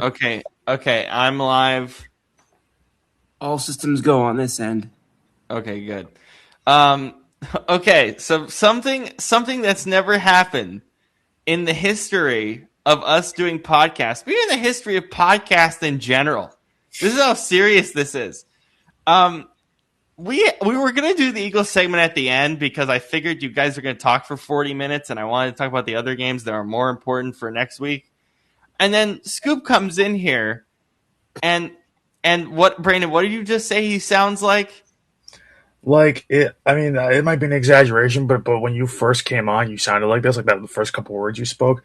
Okay, okay, I'm live. All systems go on this end. Okay, good. Um, okay, so something that's never happened in the history of us doing podcasts, maybe in the history of podcasts in general. This is how serious this is. Um, we were gonna do the Eagles segment at the end because I figured you guys are gonna talk for 40 minutes, and I wanted to talk about the other games that are more important for next week. And then Scoop comes in here and what Brandon? What did you just say? He sounds like. Like it, I mean, it might be an exaggeration, but when you first came on, you sounded like this, like that the first couple words you spoke,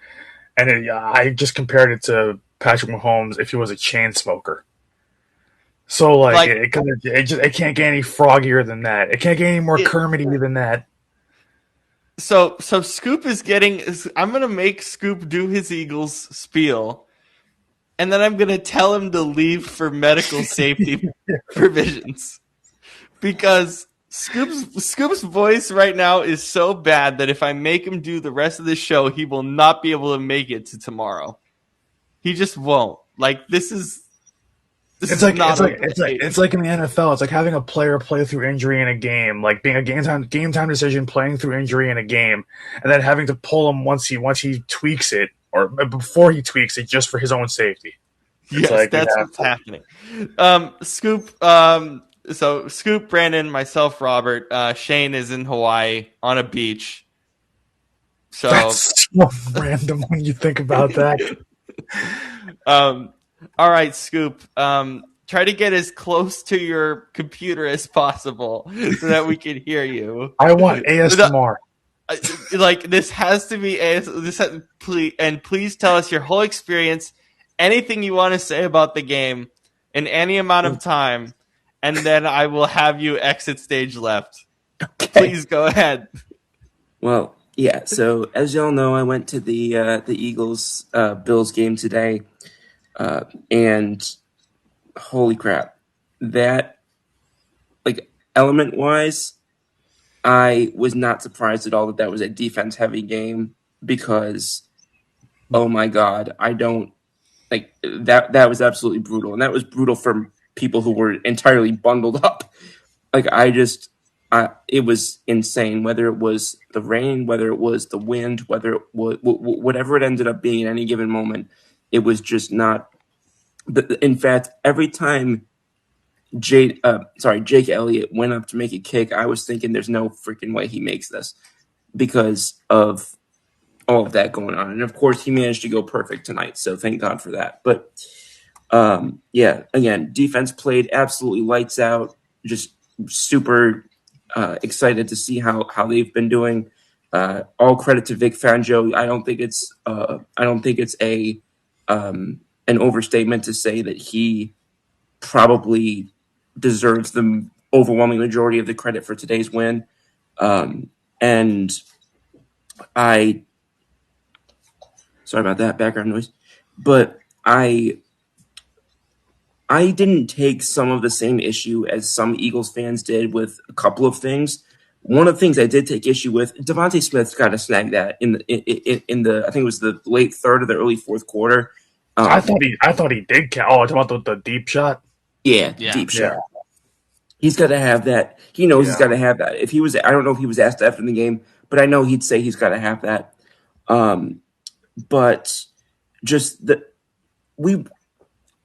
and I just compared it to Patrick Mahomes if he was a chain smoker. So like Like it can't get any froggier than that. It can't get any more it, Kermity than that. so Scoop is getting. I'm gonna make Scoop do his Eagles spiel, and then I'm gonna tell him to leave for medical safety provisions because Scoop's voice right now is so bad that if I make him do the rest of the show, he will not be able to make it to tomorrow. He just won't. Like this It's is like not okay. it's like in the NFL. It's like having a player play through injury in a game, like being a game time decision, playing through injury in a game, and then having to pull him once he tweaks it or before he tweaks it just for his own safety. It's Yes, like we that's have what's happening. Scoop. So Scoop, Brandon, myself, Robert, Shane is in Hawaii on a beach. So, that's so random when you think about that. um, all right, Scoop. Try to get as close to your computer as possible so that we can hear you. I want ASMR. Like this has to be please, and please tell us your whole experience, anything you want to say about the game in any amount of time, and then I will have you exit stage left. Okay. Please go ahead. Well, yeah. So as y'all know, I went to the Eagles Bills game today, and holy crap, that like element wise, I was not surprised at all that that was a defense heavy game because oh my god, I don't like that. That was absolutely brutal, and that was brutal for people who were entirely bundled up. Like it was insane. Whether it was the rain, whether it was the wind, whether it was whatever it ended up being at any given moment, it was just not. In fact, every time Jake Elliott went up to make a kick, I was thinking, "There's no freaking way he makes this," because of all of that going on. And of course, he managed to go perfect tonight. So thank God for that. But yeah, again, defense played absolutely lights out. Just super excited to see how they've been doing. All credit to Vic Fangio. I don't think it's a an overstatement to say that he probably deserves the overwhelming majority of the credit for today's win. And I sorry about that background noise, but I didn't take some of the same issue as some Eagles fans did with a couple of things. One of the things I did take issue with, Devontae Smith's got to snag that in the I think it was the late third or the early fourth quarter. I thought he did count. Oh, I talking about the deep shot. Yeah, Yeah. deep Yeah, shot. He's got to have that. He knows he's yeah. got to have that. If he was, I don't know if he was asked after the game, but I know he'd say he's got to have that. But just the we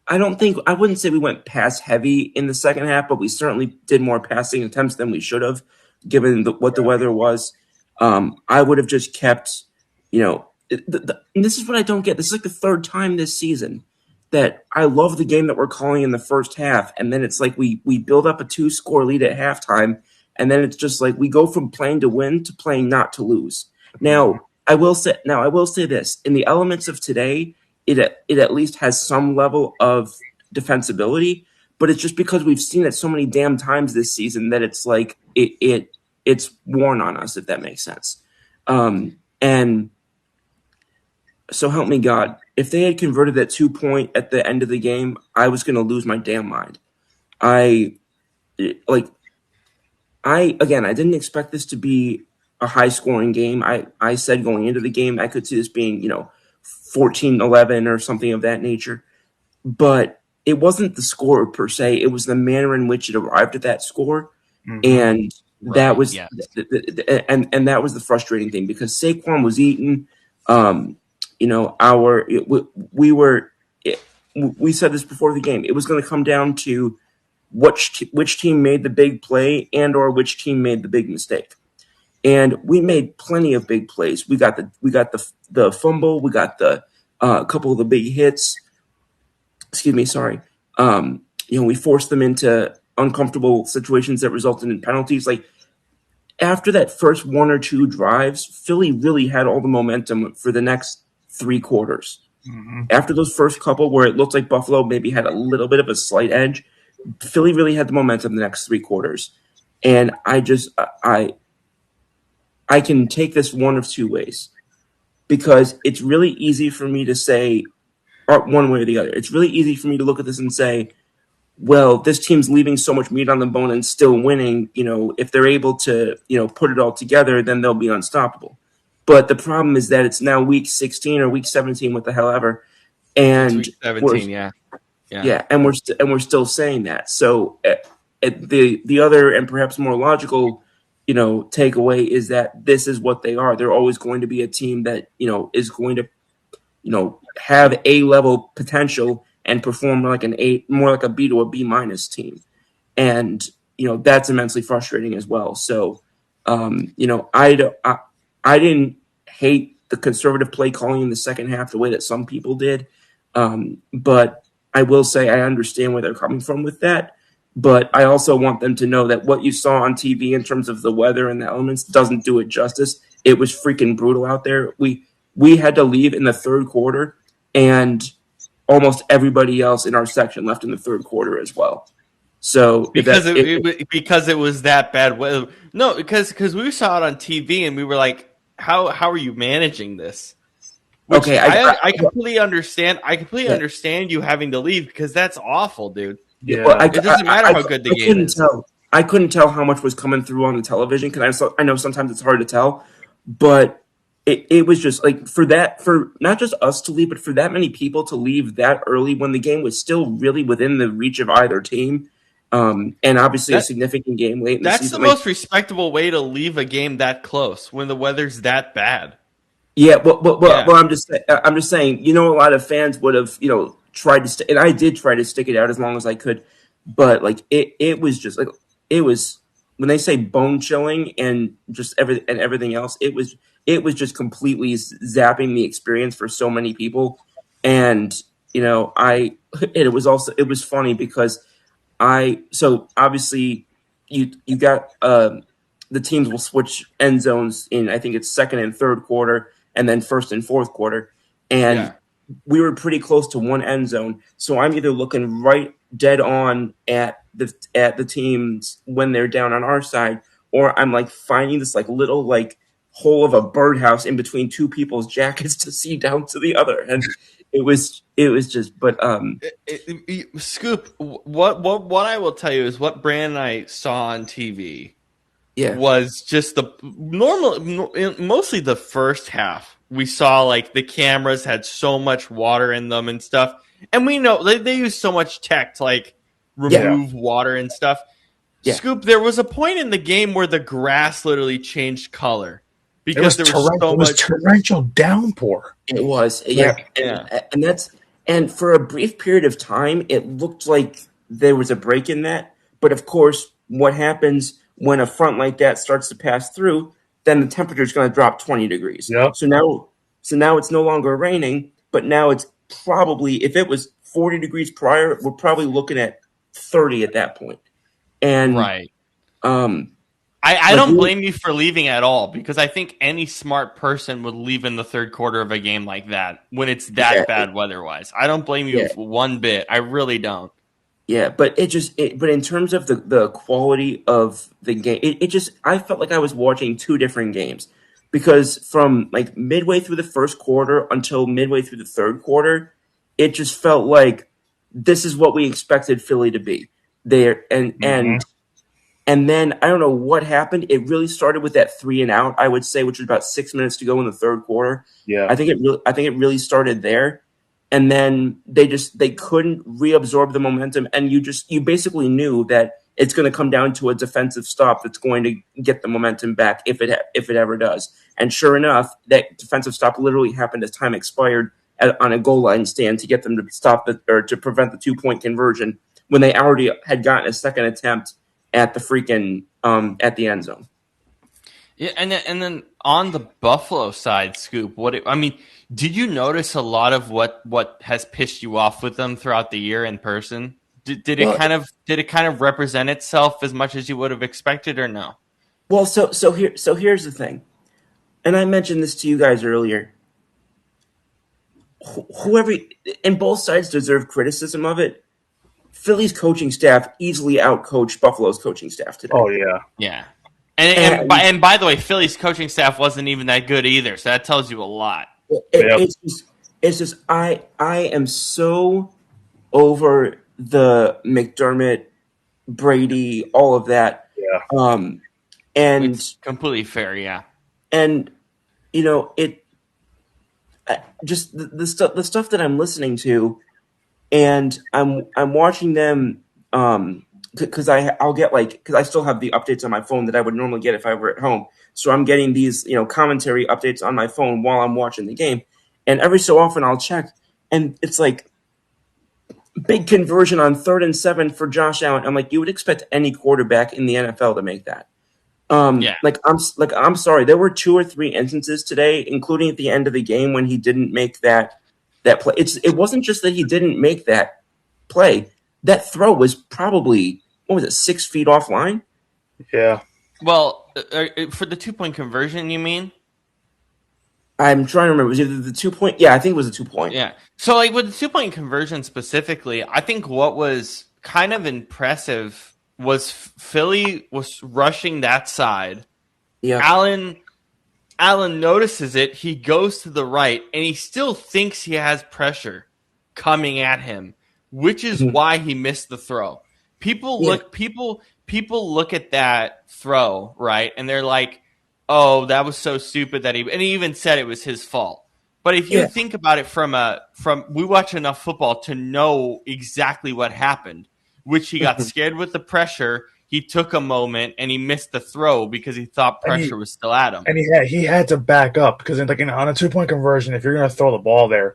I wouldn't say we went pass heavy in the second half, but we certainly did more passing attempts than we should have, given what the weather was. I would have just kept, and this is what I don't get. This is like the third time this season that I love the game that we're calling in the first half, and then it's like we build up a 2-score lead at halftime, and then it's just like we go from playing to win to playing not to lose. I will say this: in the elements of today, it at least has some level of defensibility, but it's just because we've seen it so many damn times this season that it's like it's worn on us, if that makes sense. And so help me God, if they had converted that 2 point at the end of the game, I was going to lose my damn mind. I like I again, I didn't expect this to be a high scoring game. I said going into the game I could see this being 14-11 or something of that nature. but it wasn't the score per se. It was the manner in which it arrived at that score, and that was yes. and that was the frustrating thing because Saquon was eaten. We said this before the game. It was going to come down to which team made the big play and or which team made the big mistake. And we made plenty of big plays. We got the fumble. We got the couple of the big hits. Excuse me, sorry. We forced them into uncomfortable situations that resulted in penalties. Like after that first one or two drives, Philly really had all the momentum for the next 3 quarters. After those first couple where it looked like Buffalo maybe had a little bit of a slight edge, Philly really had the momentum the next 3 quarters. And I can take this one of two ways because it's really easy for me to say one way or the other. It's really easy for me to look at this and say, well, this team's leaving so much meat on the bone and still winning. If they're able to, put it all together, then they'll be unstoppable. But the problem is that it's now week 16 or week 17, what the hell ever. And week 17, yeah, and we're still saying that. So the other and perhaps more logical takeaway is that this is what they are. They're always going to be a team that, is going to, have A-level potential and perform more like a B to a B minus team. And, that's immensely frustrating as well. So, I didn't hate the conservative play calling in the second half the way that some people did. But I will say I understand where they're coming from with that. But I also want them to know that what you saw on TV in terms of the weather and the elements doesn't do it justice. It was freaking brutal out there. We had to leave in the third quarter, and almost everybody else in our section left in the third quarter as well. So because it was that bad weather. No, because we saw it on TV and we were like, how are you managing this? Which okay, I completely understand. I completely understand you having to leave because that's awful, dude. Yeah, well, it doesn't matter how good the game is. I couldn't tell how much was coming through on the television because I know sometimes it's hard to tell, but it was just like for not just us to leave, but for that many people to leave that early when the game was still really within the reach of either team, and obviously a significant game late in the season. That's the most respectable way to leave a game that close when the weather's that bad. Yeah, well, I'm just saying, a lot of fans would have, tried to and I did try to stick it out as long as I could, but like it was just like it was when they say bone chilling and just everything else, it was just completely zapping the experience for so many people, and it was funny because so obviously you got the teams will switch end zones in I think it's second and third quarter and then first and fourth quarter, and we were pretty close to one end zone. So I'm either looking right dead on at the teams when they're down on our side, or I'm like finding this like little like hole of a birdhouse in between two people's jackets to see down to the other. And it was just, but Scoop, what I will tell you is what Brand and I saw on TV was just the mostly the first half. We saw like the cameras had so much water in them and stuff. And we know they use so much tech to like remove water and stuff. Yeah. Scoop, there was a point in the game where the grass literally changed color because there was so much torrential downpour. It was, and for a brief period of time, it looked like there was a break in that. But of course, what happens when a front like that starts to pass through? Then the temperature is going to drop 20 degrees. Yep. So now it's no longer raining, but now it's probably, if it was 40 degrees prior, we're probably looking at 30 at that point. And right. I don't blame you for leaving at all because I think any smart person would leave in the third quarter of a game like that when it's that bad weather-wise. I don't blame you one bit. I really don't. Yeah, but but in terms of the quality of the game, I felt like I was watching two different games because from like midway through the first quarter until midway through the third quarter, it just felt like this is what we expected Philly to be there. And then I don't know what happened. It really started with that 3 and out, I would say, which was about 6 minutes to go in the third quarter. Yeah, I think it really started there. and then they couldn't reabsorb the momentum, and you basically knew that it's going to come down to a defensive stop that's going to get the momentum back if it ever does. And sure enough, that defensive stop literally happened as time expired on a goal line stand to get them to stop or to prevent the 2-point conversion when they already had gotten a second attempt at the freaking at the end zone. Yeah, and then on the Buffalo side, Scoop, did you notice a lot of what has pissed you off with them throughout the year in person? Did it kind of represent itself as much as you would have expected, or no? Well, so here's the thing, and I mentioned this to you guys earlier. Whoever, and both sides deserve criticism of it. Philly's coaching staff easily outcoached Buffalo's coaching staff today. Oh yeah, yeah. And by the way, Philly's coaching staff wasn't even that good either, so that tells you a lot. It's just I am so over the McDermott, Brady, all of that. Yeah. And it's completely fair, yeah. And it just the stuff that I'm listening to, and I'm watching them because I'll get because I still have the updates on my phone that I would normally get if I were at home. So I'm getting these commentary updates on my phone while I'm watching the game, and every so often I'll check, and it's like big conversion on 3rd and 7 for Josh Allen. I'm like, you would expect any quarterback in the NFL to make that. Yeah. I'm sorry. There were 2 or 3 instances today, including at the end of the game when he didn't make that play. It wasn't just that he didn't make that play. That throw was probably 6 feet offline. Yeah. Well, for the 2-point conversion, you mean? I'm trying to remember. Was it the 2-point? Yeah, I think it was a 2-point. Yeah. So with the 2-point conversion specifically, I think what was kind of impressive was Philly was rushing that side. Yeah. Allen notices it. He goes to the right, and he still thinks he has pressure coming at him, which is why he missed the throw. People look at that throw, right, and they're like, "Oh, that was so stupid that he." And he even said it was his fault. But if you think about it from we watch enough football to know exactly what happened, which he got scared with the pressure. He took a moment and he missed the throw because he thought pressure was still at him. And he had to back up because on a 2-point conversion, if you're going to throw the ball there,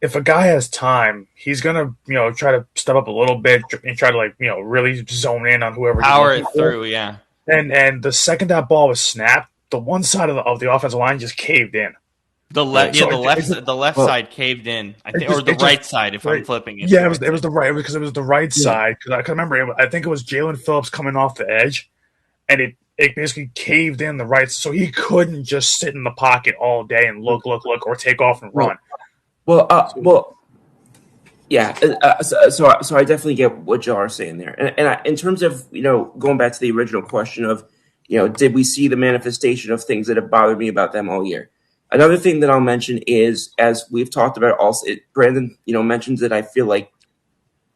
if a guy has time, he's going to try to step up a little bit and try to really zone in on whoever. Power it through, yeah. And the second that ball was snapped, the one side of the offensive line just caved in. The left side caved in, I think, or the right side if I'm flipping it. Yeah, it was the right because it was the right side. Because I can remember, I think it was Jalen Phillips coming off the edge, and it basically caved in the right, so he couldn't just sit in the pocket all day and look, or take off and run. Yeah. So I definitely get what y'all are saying there, and in terms of going back to the original question of did we see the manifestation of things that have bothered me about them all year? Another thing that I'll mention is, as we've talked about, also Brandon, mentions that I feel like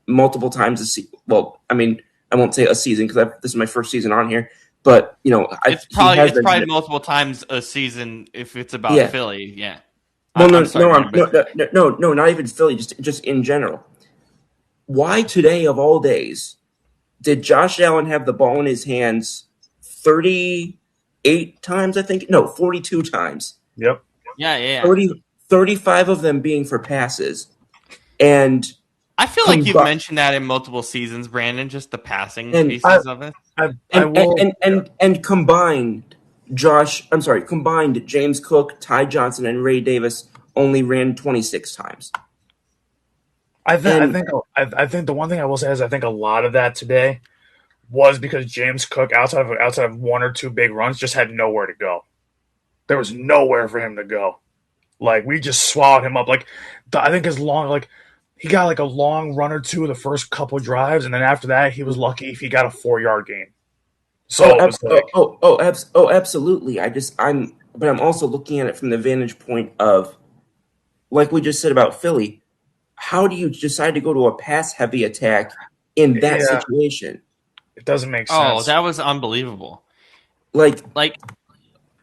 multiple times well, I mean, I won't say a season because this is my first season on here, but it's probably multiple times a season if it's about Philly, yeah. Well, no, not even Philly, just in general. Why today of all days did Josh Allen have the ball in his hands 38 times? I think 42 times. Yep. Yeah. 35 of them being for passes. And I feel like you've mentioned that in multiple seasons, Brandon, just the passing pieces of it. And combined James Cook, Ty Johnson, and Ray Davis only ran 26 times. I think the one thing I will say is I think a lot of that today was because James Cook, outside of 1 or 2 big runs, just had nowhere to go. There was nowhere for him to go. We just swallowed him up. I think he got a long run or 2 the first couple drives, and then after that, he was lucky if he got a 4-yard gain. So absolutely. But I'm also looking at it from the vantage point of, like we just said about Philly, how do you decide to go to a pass-heavy attack in that situation? It doesn't make sense. Oh, that was unbelievable.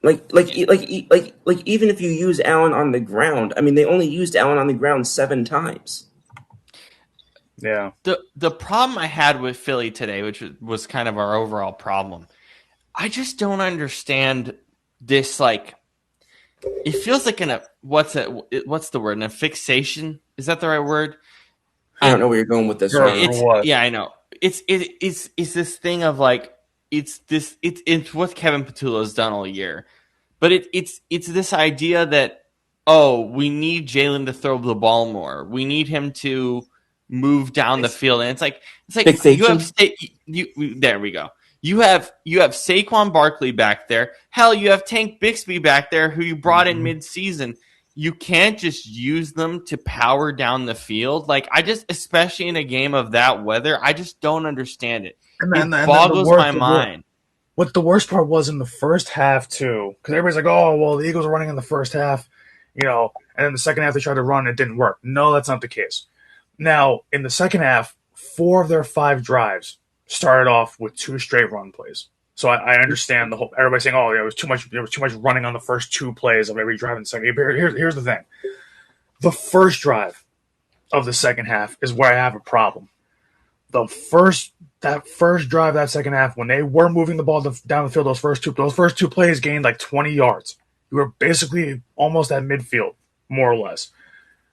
Like even if you use Allen on the ground, I mean, they only used Allen on the ground 7 times. Yeah. The problem I had with Philly today, which was kind of our overall problem, I just don't understand this. Like, it feels like what's the word? An fixation? Is that the right word? I don't know where you're going with this. Sure. Right now. For what? Yeah, I know. It's this thing of like it's what Kevin Patullo's done all year, but it's this idea that, oh, we need Jalen to throw the ball more. We need him to move down the field, and it's like Fixation? there we go. You have Saquon Barkley back there. Hell, you have Tank Bixby back there, who you brought in mid-season. You can't just use them to power down the field. Like, especially in a game of that weather, I just don't understand it. It boggles my mind. What the worst part was in the first half too, because everybody's like, "Oh, well, the Eagles are running in the first half, and in the second half they tried to run, and it didn't work." No, that's not the case. Now, in the second half, 4 of their 5 drives started off with 2 straight run plays. So I understand everybody saying, "Oh, there was too much running on the first 2 plays of every drive in the second." Here's the thing: the first drive of the second half is where I have a problem. That first drive, that second half, when they were moving the ball down the field, those first two plays gained like 20 yards. You were basically almost at midfield, more or less.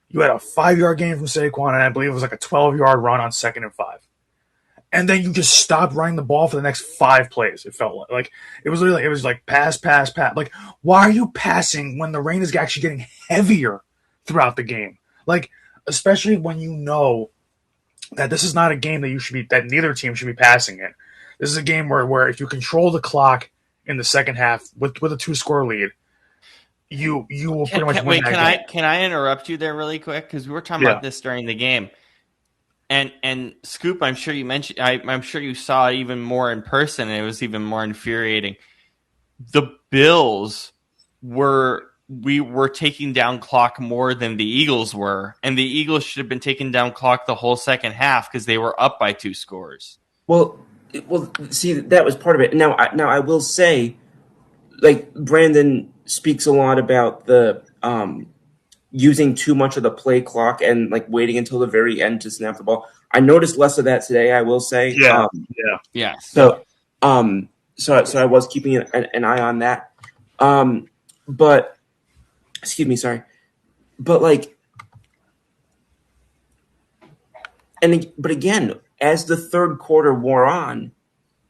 You had a 5-yard gain from Saquon, and I believe it was like a 12-yard run on 2nd and 5. And then you just stopped running the ball for the next 5 plays. It felt like it was like pass. Like, why are you passing when the rain is actually getting heavier throughout the game? Like, especially when you know that this is not a game that neither team should be passing in. This is a game where if you control the clock in the second half with a 2-score lead, you will pretty much win that game. Can I interrupt you there really quick? Because we were talking about this during the game. And Scoop, I'm sure you mentioned. I'm sure you saw it even more in person, and it was even more infuriating. The Bills were taking down clock more than the Eagles were, and the Eagles should have been taking down clock the whole second half because they were up by 2 scores. Well, see, that was part of it. Now I will say, like, Brandon speaks a lot about the using too much of the play clock and like waiting until the very end to snap the ball. I noticed less of that today, I will say. Yeah. So I was keeping an eye on that. But excuse me, sorry. But like, but again, as the third quarter wore on,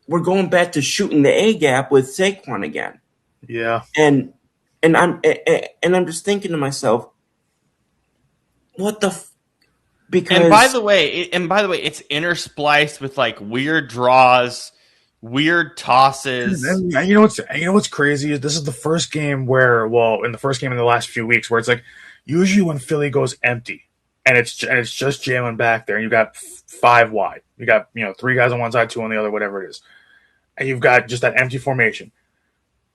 we're going back to shooting the A gap with Saquon again. Yeah. And I'm just thinking to myself, what the because and by the way, it's interspliced with like weird draws, weird tosses. And you know what's crazy is this is the first game in the first game in the last few weeks where it's like usually when Philly goes empty and it's just Jalen back there and you got 5 wide, you got 3 guys on one side, 2 on the other, whatever it is, and you've got just that empty formation.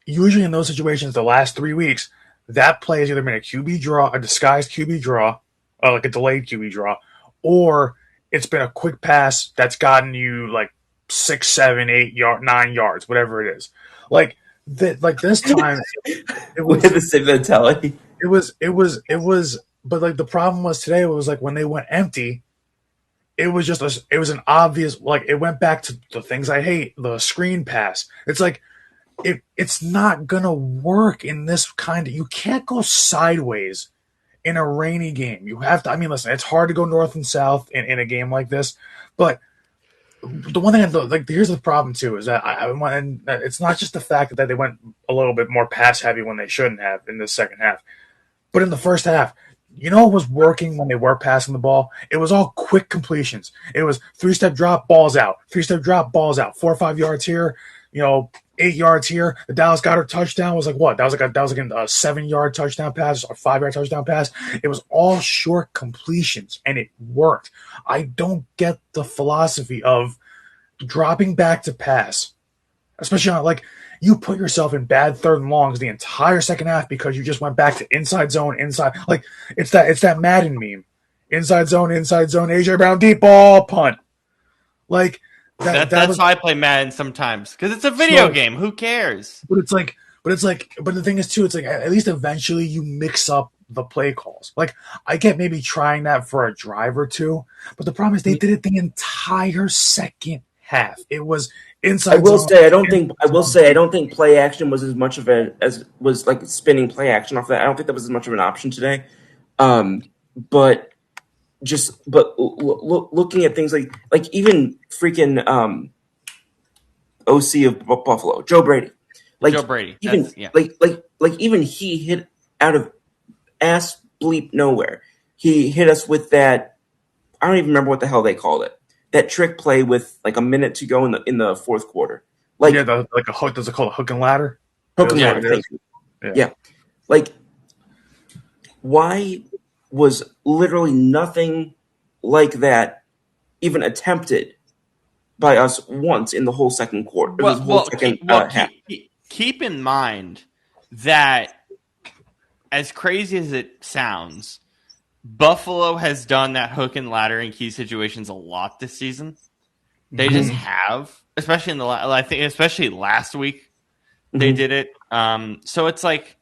Usually in those situations, the last 3 weeks, that play has either been a QB draw, a disguised QB draw, like a delayed QB draw, or it's been a quick pass that's gotten you like 6, 7, 8 9 yards, whatever it is. Like this time, it was with the same mentality. It was. But like the problem was today, it was like when they went empty, it was an obvious, like it went back to the things I hate, the screen pass. It's like it's not gonna work in this kind of. You can't go sideways in a rainy game. You have to. I mean, listen, it's hard to go north and south in a game like this, but the one thing, here's the problem too, is that it's not just the fact that they went a little bit more pass heavy when they shouldn't have in the second half, but in the first half, what was working when they were passing the ball? It was all quick completions. It was 3-step drop, balls out, 3-step drop, balls out, 4 or 5 yards here, 8 yards here. The Dallas Goedert touchdown was like what? That was like a 7-yard touchdown pass or 5-yard touchdown pass. It was all short completions, and it worked. I don't get the philosophy of dropping back to pass, especially on you put yourself in bad 3rd and longs the entire second half because you just went back to inside zone. Like it's that Madden meme, inside zone, AJ Brown deep ball punt, like. That's why I play Madden sometimes because it's a video game. Who cares? But it's like But it's like, but the thing is too, it's like at least eventually you mix up the play calls. Like I get maybe trying that for a drive or two, but the problem is they did it the entire second half. It was inside. I will zone, say I don't think inside I don't think play action was as much of as was like spinning play action off that. I don't think that was as much of an option today. But looking at things like even freaking OC of Buffalo, Joe Brady, like Joe Brady. even Yeah. like even he hit out of ass bleep nowhere. He hit us with that. I don't even remember what the hell they called it. That trick play with like a minute to go in the fourth quarter. Like like a hook. Does it call a hook and ladder? hook and Yeah, ladder. it Thank is. you. Yeah. Like why was literally nothing like that even attempted by us once in the whole second quarter? Half. Keep in mind that as crazy as it sounds, Buffalo has done that hook and ladder in key situations a lot this season. They just have, especially I think especially last week, they did it. So it's like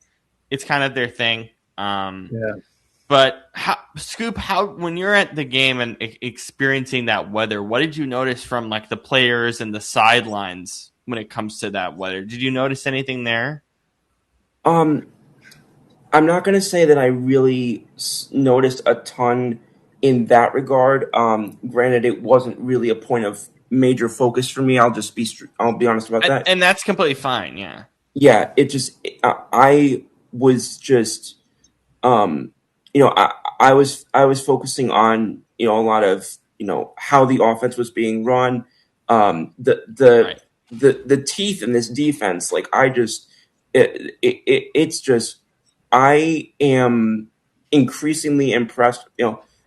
it's kind of their thing. But Scoop, when you're at the game and experiencing that weather, what did you notice from like the players and the sidelines when it comes to that weather? Did you notice anything there? I'm not going to say that I really noticed a ton in that regard. Granted, it wasn't really a point of major focus for me. I'll be honest about that. And that's completely fine. Yeah. Yeah. I was just, I was focusing on, a lot of, how the offense was being run, the teeth in this defense. Like it's just, I am increasingly impressed.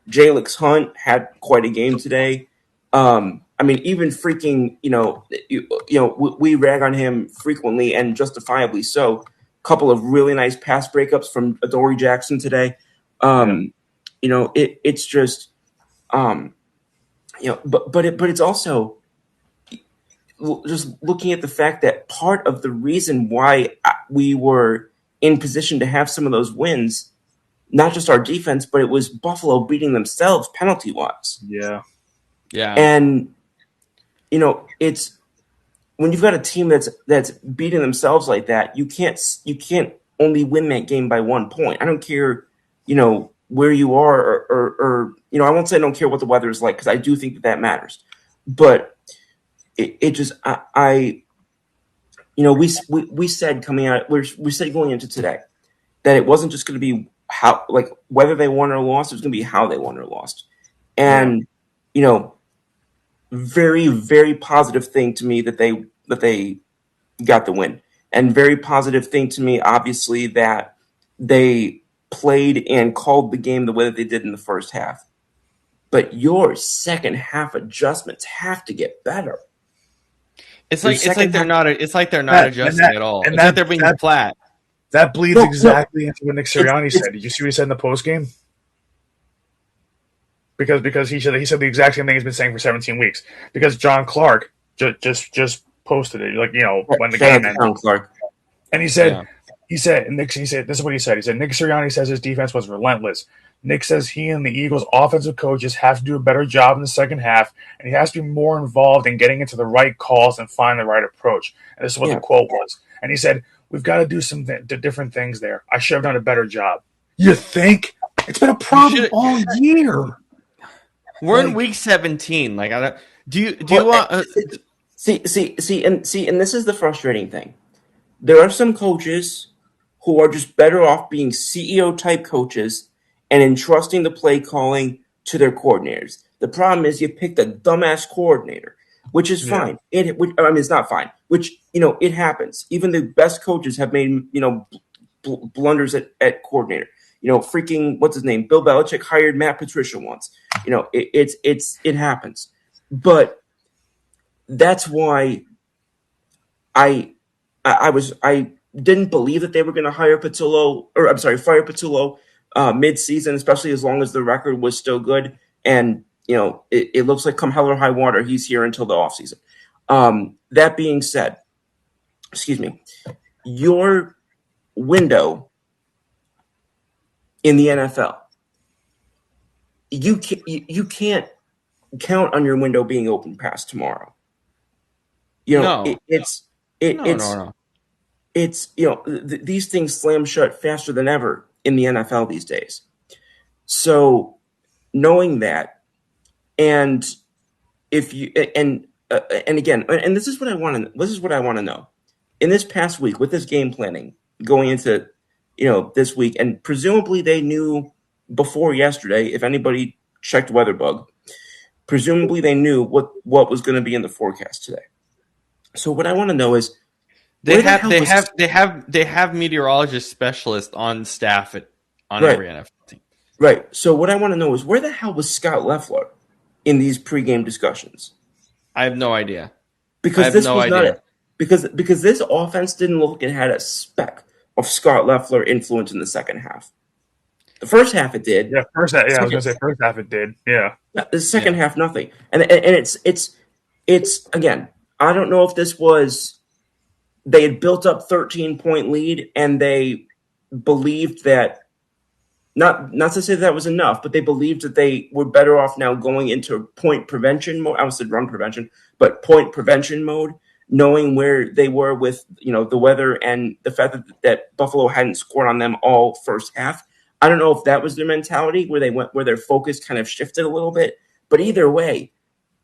Jalix Hunt had quite a game today. I mean, even freaking, we rag on him frequently and justifiably so. Couple of really nice pass breakups from Adoree Jackson today. It's just, but it's also just looking at the fact that part of the reason why we were in position to have some of those wins, not just our defense, but it was Buffalo beating themselves penalty wise. Yeah. And it's when you've got a team that's beating themselves like that, you can't only win that game by 1 point. I don't care, where you are or I won't say I don't care what the weather is like because I do think that matters, but it just we said coming out, we said going into today that it wasn't just going to be how, like, whether they won or lost, it was going to be how they won or lost. And, very, very positive thing to me that they got the win. And very positive thing to me, obviously, that they played and called the game the way that they did in the first half. But your second half adjustments have to get better. It's like they're not adjusting at all. It's like they're being flat. That bleeds exactly into what Nick Sirianni said. Did you see what he said in the post game? Because he said the exact same thing he's been saying for 17 weeks. Because John Clark just posted it, when the game ended. John Clark. And he said, this is what he said. He said Nick Sirianni says his defense was relentless. Nick says he and the Eagles' offensive coaches have to do a better job in the second half, and he has to be more involved in getting into the right calls and find the right approach. And this is what the quote was. And he said, we've got to do some different things there. I should have done a better job. You think? It's been a problem all year. We're in week 17. Like, do you want? See, and this is the frustrating thing. There are some coaches who are just better off being CEO type coaches and entrusting the play calling to their coordinators. The problem is you picked a dumbass coordinator, which is fine. It's not fine. Which it happens. Even the best coaches have made blunders at coordinator. Freaking what's his name? Bill Belichick hired Matt Patricia once. It happens. But that's why I didn't believe that they were going to fire Patullo mid-season, especially as long as the record was still good. And it looks like come hell or high water, he's here until the offseason. That being said, excuse me. your window in the NFL. You can't count on your window being open past tomorrow. You know, No, it's no. these things slam shut faster than ever in the NFL these days. So knowing that, and if you and again, and this is what I want to know. In this past week, with this game planning going into this week, and presumably they knew before yesterday. If anybody checked WeatherBug, presumably they knew what was going to be in the forecast today. So what I want to know is they have meteorologist specialists on staff on every NFL team. Right. So what I want to know is where the hell was Scott Leffler in these pregame discussions? I have no idea. Because this was not because this offense didn't look like it had a speck of Scott Leffler influence in the second half. The first half it did. Yeah, first half. Yeah, I was gonna say first half it did. Yeah. The second half nothing. And it's again. I don't know if this was they had built up 13-point lead and they believed that. Not to say that was enough, but they believed that they were better off now going into point prevention mode. I said run prevention, but point prevention mode, knowing where they were with the weather and the fact that Buffalo hadn't scored on them all first half. I don't know if that was their mentality where their focus kind of shifted a little bit. But either way,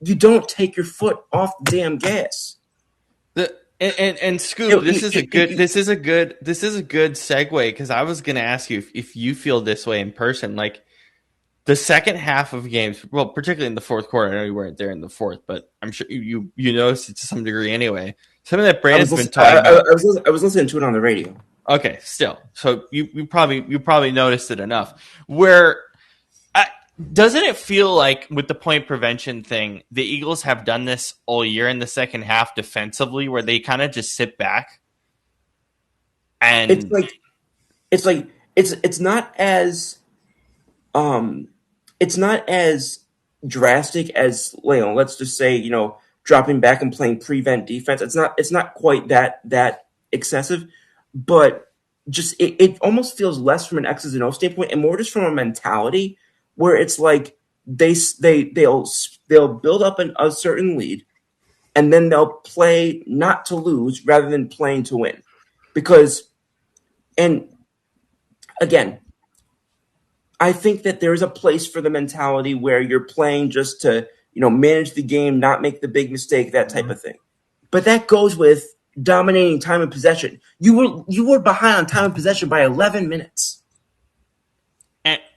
you don't take your foot off the damn gas. And Scoop, this is a good segue because I was going to ask you if you feel this way in person. Like the second half of games, well, particularly in the fourth quarter. I know you weren't there in the fourth, but I'm sure you noticed it to some degree anyway. Something that Brandon's been talking about. I was listening to it on the radio. Okay, still, so you probably noticed it enough. Where doesn't it feel like with the point prevention thing, the Eagles have done this all year in the second half defensively, where they kind of just sit back and it's not as drastic as let's just say dropping back and playing prevent defense. It's not quite that excessive, but just it almost feels less from an X's and O standpoint and more just from a mentality. Where it's like they'll build up a certain lead, and then they'll play not to lose rather than playing to win, and again, I think that there is a place for the mentality where you're playing just to manage the game, not make the big mistake, that type of thing. But that goes with dominating time of possession. You were behind on time of possession by 11 minutes.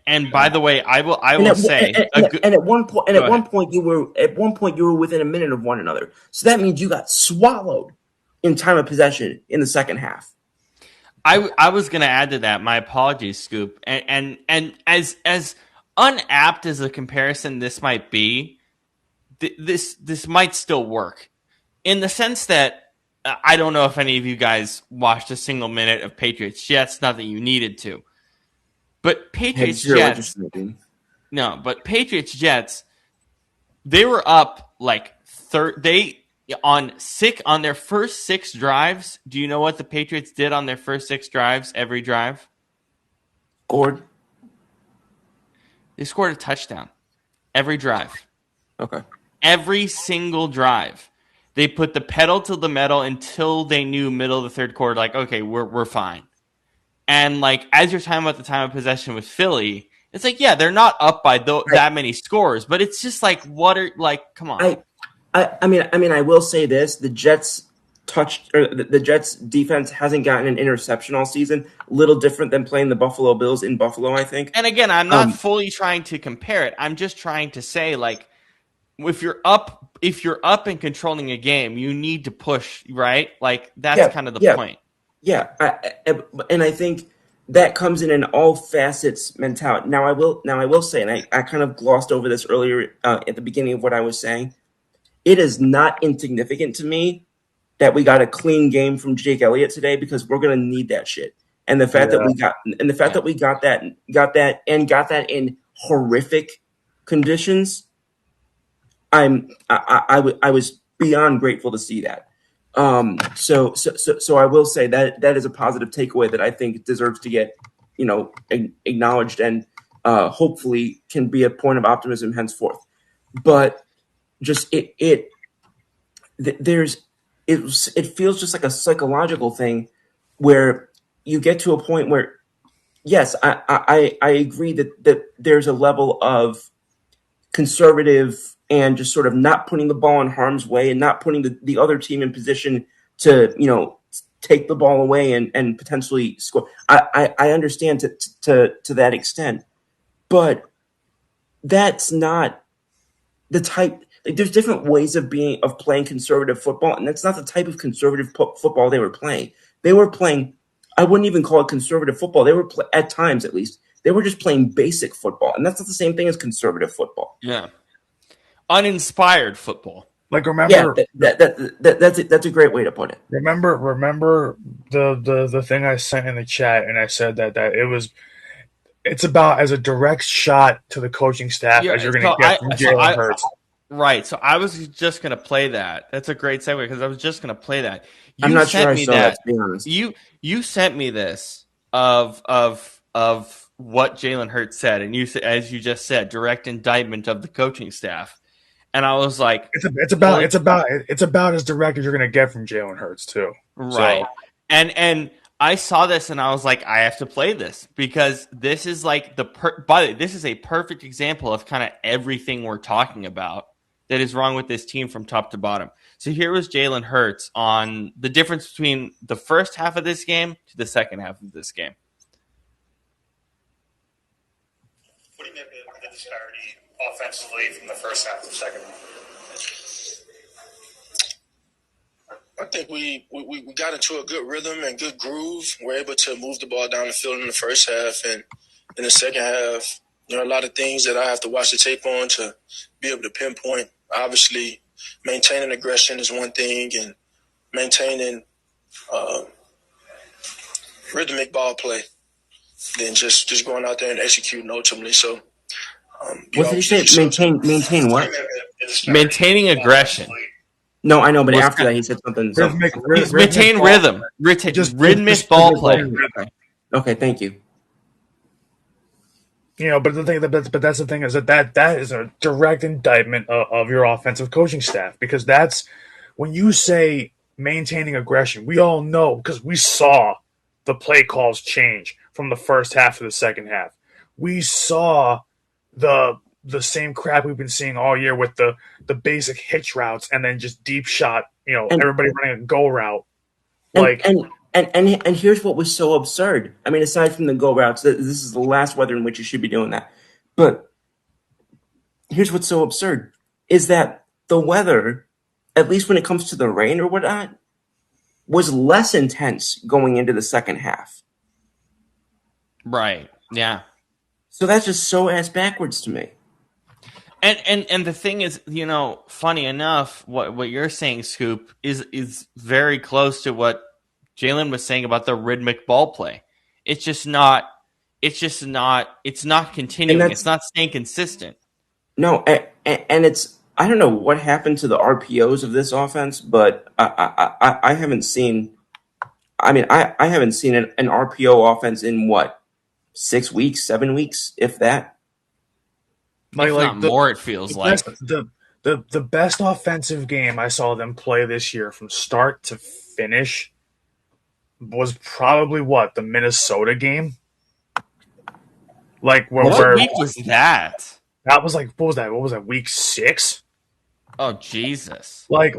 And by the way, I will say, at one point you were within a minute of one another. So that means you got swallowed in time of possession in the second half. I was going to add to that. My apologies, Scoop. And as unapt as a comparison this might be, this might still work in the sense that I don't know if any of you guys watched a single minute of Patriots Jets. Not that you needed to. But Patriots Jets, they were up like on their first 6 drives. Do you know what the Patriots did on their first 6 drives? Every drive, they scored a touchdown. Every drive, okay. Every single drive, they put the pedal to the metal until they knew middle of the third quarter, like, okay, we're fine. And like as you're talking about the time of possession with Philly, it's like, yeah, they're not up by that many scores, but it's just like, come on. I mean, I will say this: the Jets the Jets defense hasn't gotten an interception all season. A little different than playing the Buffalo Bills in Buffalo, I think. And again, I'm not fully trying to compare it. I'm just trying to say, like, if you're up and controlling a game, you need to push, right? Like that's kind of the point. Yeah, and I think that comes in all facets mentality. Now I will say, and I kind of glossed over this earlier at the beginning of what I was saying. It is not insignificant to me that we got a clean game from Jake Elliott today because we're going to need that shit. And the fact that we got that in horrific conditions, I was beyond grateful to see that. So I will say that is a positive takeaway that I think deserves to get, acknowledged and hopefully can be a point of optimism henceforth. But just it feels just like a psychological thing where you get to a point where, yes, I agree that there's a level of conservative and just sort of not putting the ball in harm's way and not putting the other team in position to, take the ball away and potentially score. I understand to that extent, but that's not the type. Like, there's different ways of playing conservative football, and that's not the type of conservative football they were playing. They were playing. I wouldn't even call it conservative football. They were at times, at least, they were just playing basic football, and that's not the same thing as conservative football. Yeah, uninspired football. Like, remember, that's a great way to put it. Remember the thing I sent in the chat, and I said that it's about as a direct shot to the coaching staff as you're going to get from Jalen Hurts. Right. So I was just going to play that. That's a great segue because I was just going to play that. I'm not sure I saw that, to be honest. You sent me this of what Jalen Hurts said, and as you just said, direct indictment of the coaching staff. And I was like, it's about as direct as you're going to get from Jalen Hurts too. Right. So. And I saw this and I was like, I have to play this because this is like this is a perfect example of kind of everything we're talking about that is wrong with this team from top to bottom. So here was Jalen Hurts on the difference between the first half of this game to the second half of this game. What do you make of the disparity offensively from the first half to the second half? I think we got into a good rhythm and good groove. We're able to move the ball down the field in the first half, and in the second half, a lot of things that I have to watch the tape on to be able to pinpoint. Obviously, maintaining aggression is one thing, and maintaining rhythmic ball play, then just going out there and executing ultimately. So, what did you say? Maintain what? Maintaining aggression. No, I know, but after that he said something. Maintain rhythm. Just rhythmic ball play. Okay, thank you. But that's the thing is that is a direct indictment of your offensive coaching staff, because that's when you say maintaining aggression. We all know because we saw the play calls change from the first half to the second half. We saw the same crap we've been seeing all year with the basic hitch routes and then just deep shot, everybody running a go route. And here's what was so absurd. I mean, aside from the go routes, this is the last weather in which you should be doing that. But here's what's so absurd is that the weather, at least when it comes to the rain or whatnot, was less intense going into the second half. Right. Yeah. So that's just so ass backwards to me. And the thing is, funny enough, what you're saying, Scoop, is very close to what Jalen was saying about the rhythmic ball play. It's not continuing. It's not staying consistent. No, and it's, I don't know what happened to the RPOs of this offense, but I haven't seen. I mean, I haven't seen an RPO offense in 6 weeks, 7 weeks, if that. More, it feels like. The best offensive game I saw them play this year from start to finish was probably the Minnesota game. What week was that? That was what was that? What was that? Week 6? Oh Jesus! I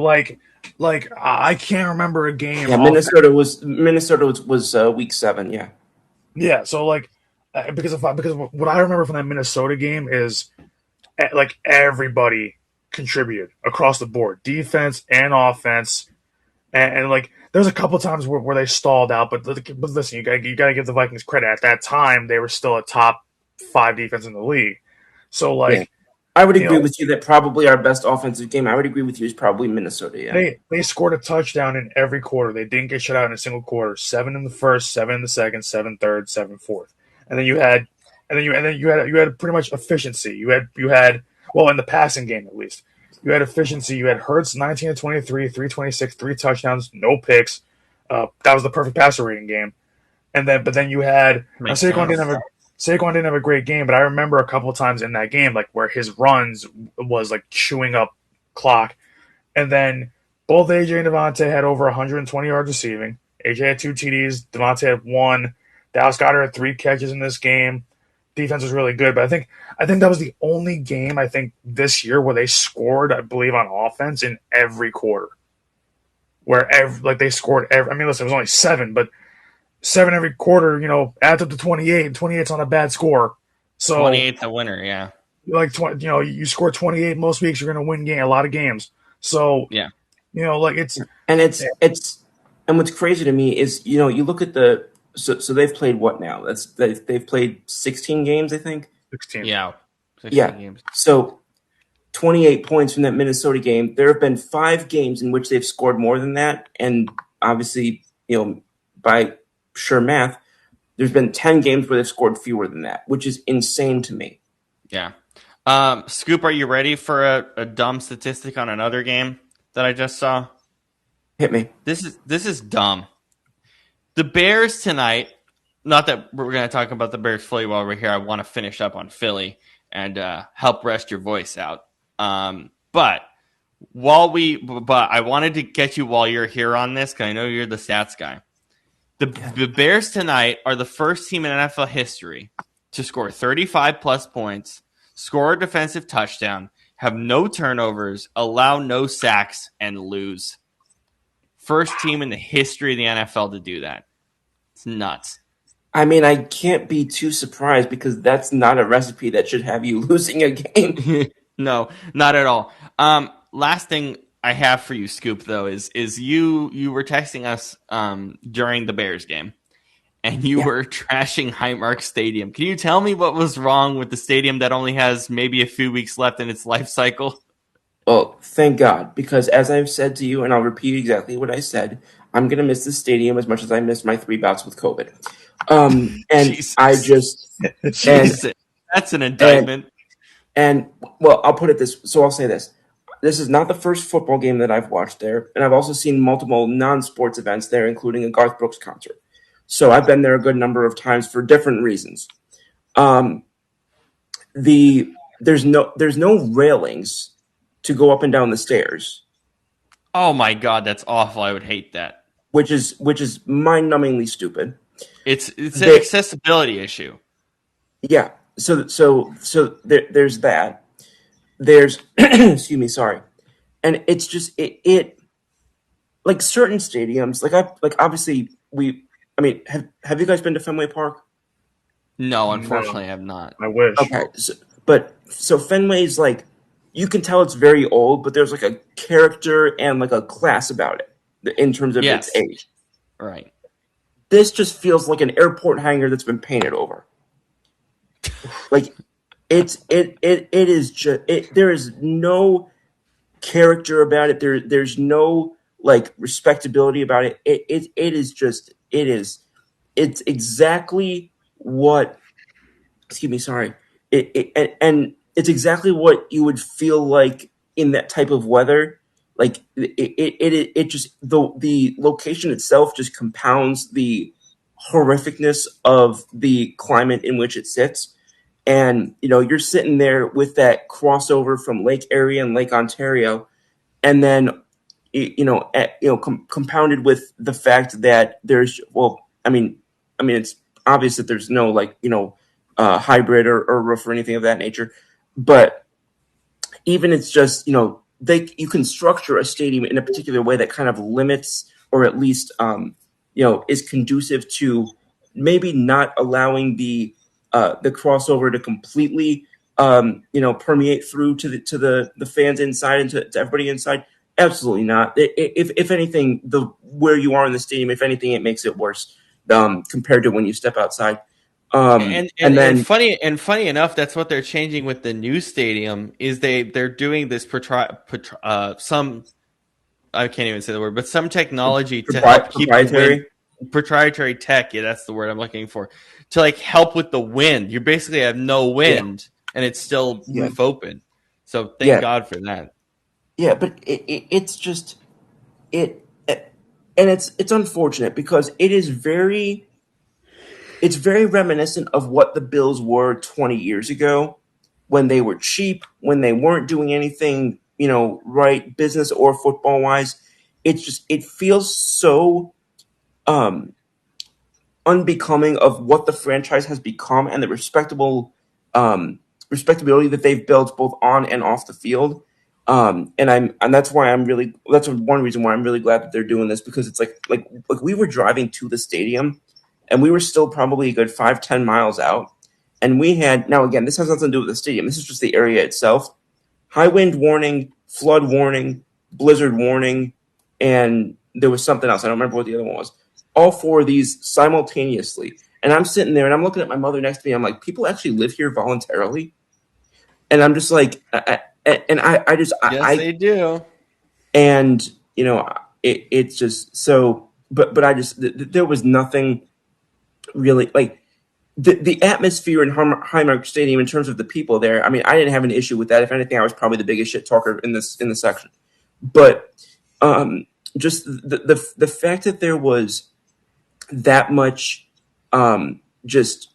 can't remember a game. Yeah, Minnesota was week 7. Yeah. Yeah. So because what I remember from that Minnesota game is everybody contributed across the board, defense and offense, and there's a couple times where they stalled out, but listen, you gotta give the Vikings credit. At that time, they were still a top 5 defense in the league. So I would agree with you that probably our best offensive game, I would agree with you, is probably Minnesota. Yeah, they scored a touchdown in every quarter. They didn't get shut out in a single quarter. 7 in the first, 7 in the second, 7 third, 7 fourth, and then you had pretty much efficiency. You had in the passing game at least. You had efficiency. You had Hurts 19 to 23, 326, 3 touchdowns, no picks. That was the perfect passer rating game. But then you had now Makes Saquon sense. Saquon didn't have a great game, but I remember a couple of times in that game like where his runs was like chewing up clock. And then both AJ and Devontae had over 120 yards receiving. AJ had 2 TDs, Devontae had 1. Dallas Goedert had 3 catches in this game. Defense was really good, but I think that was the only game I think this year where they scored, I believe, on offense in every quarter. They scored every. I mean, listen, it was only 7, but 7 every quarter. Adds up to 28. And 28's on a bad score. So 28's a winner. Yeah. Like you score 28 most weeks, you're going to win a lot of games. So yeah, it's and what's crazy to me is you look at the. So they've played what now? They've played 16 games, I think. 16. Yeah. 16 games. So 28 points from that Minnesota game. There have been 5 games in which they've scored more than that, and obviously, by sure math, there's been 10 games where they've scored fewer than that, which is insane to me. Yeah. Scoop, are you ready for a dumb statistic on another game that I just saw? Hit me. This is dumb. The Bears tonight, not that we're going to talk about the Bears fully while we're here. I want to finish up on Philly and help rest your voice out. But I wanted to get you while you're here on this because I know you're the stats guy. The Bears tonight are the first team in NFL history to score 35-plus points, score a defensive touchdown, have no turnovers, allow no sacks, and lose. First team in the history of the NFL to do that. It's nuts. I mean, I can't be too surprised because that's not a recipe that should have you losing a game. No, not at all. Last thing I have for you, Scoop, though, is you were texting us during the Bears game, and you were trashing Highmark Stadium. Can you tell me what was wrong with the stadium that only has maybe a few weeks left in its life cycle? Well, thank God, because as I've said to you, and I'll repeat exactly what I said, I'm going to miss the stadium as much as I missed my 3 bouts with COVID. And Jesus. I just... That's an indictment. And well, I'll put it this... So I'll say this. This is not the first football game that I've watched there, and I've also seen multiple non-sports events there, including a Garth Brooks concert. So I've been there a good number of times for different reasons. There's no railings to go up and down the stairs. Oh my God, that's awful. I would hate that. Which is mind-numbingly stupid. It's an accessibility issue. Yeah. So there's that. There's excuse me, sorry. And it's just it like certain stadiums, obviously have you guys been to Fenway Park? No, unfortunately I have not. I wish. Okay. So Fenway's like, you can tell it's very old, but there's like a character and like a class about it in terms of its age. Right. This just feels like an airport hangar that's been painted over. Like it is just there is no character about it. There's no like respectability about it. It's exactly what it's exactly what you would feel like in that type of weather. Like it just the location itself just compounds the horrificness of the climate in which it sits. And you're sitting there with that crossover from Lake Erie and Lake Ontario, and then compounded with the fact that there's it's obvious that there's no hybrid or roof or anything of that nature. But even it's just, you can structure a stadium in a particular way that kind of limits or at least, is conducive to maybe not allowing the crossover to completely, permeate through to the fans inside and to everybody inside. Absolutely not. If anything, where you are in the stadium, if anything, it makes it worse compared to when you step outside. And funny enough, that's what they're changing with the new stadium. Is they're doing this some I can't even say the word, but some technology to help keep proprietary tech. Yeah, that's the word I'm looking for, to like help with the wind. You basically have no wind, and it's still roof open. So thank God for that. Yeah, but it's just and it's unfortunate because it's very reminiscent of what the Bills were 20 years ago when they were cheap, when they weren't doing anything, right, business or football wise. It feels so um unbecoming of what the franchise has become and the um respectability that they've built both on and off the field. And that's one reason why I'm really glad that they're doing this, because it's like we were driving to the stadium and we were still probably a good 5-10 miles out, and we had, now again, this has nothing to do with the stadium, this is just the area itself, high wind warning, flood warning, blizzard warning, and there was something else. I don't remember what the other one was. All four of these simultaneously. And I'm sitting there and I'm looking at my mother next to me. I'm like, people actually live here voluntarily? And I'm just like, Yes, they do. and it's just so, but there was nothing really like the atmosphere in Highmark Stadium in terms of the people there. I mean, I didn't have an issue with that. If anything, I was probably the biggest shit talker in the section. But just the fact that there was that much just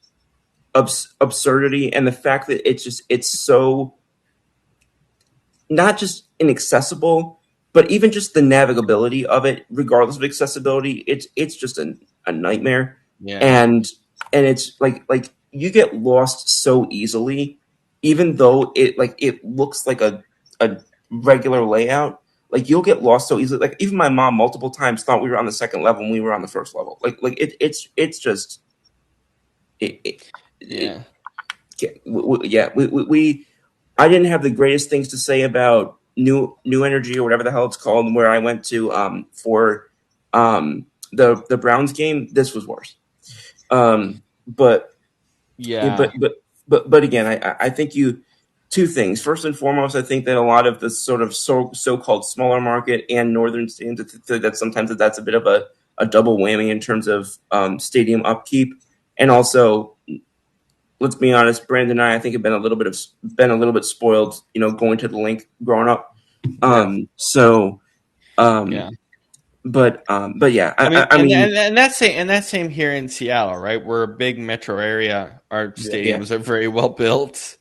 absurdity, and the fact that it's so not just inaccessible, but even just the navigability of it, regardless of accessibility, it's just a nightmare. Yeah. And it's like you get lost so easily, even though it looks like a regular layout. Like you'll get lost so easily. Like even my mom multiple times thought we were on the second level when we were on the first level. It's just Yeah. we I didn't have the greatest things to say about New Energy or whatever the hell it's called, where I went to for the Browns game. This was worse. But Yeah. but again, I think two things. First and foremost, I think that a lot of the sort of so-called smaller market and northern stadiums, that sometimes that's a bit of a double whammy in terms of stadium upkeep. And also, let's be honest, Brandon and I think have been a little bit spoiled, going to the link growing up. So Yeah. but yeah, I mean, and that's same here in Seattle, right? We're a big metro area. Our stadiums are very well built.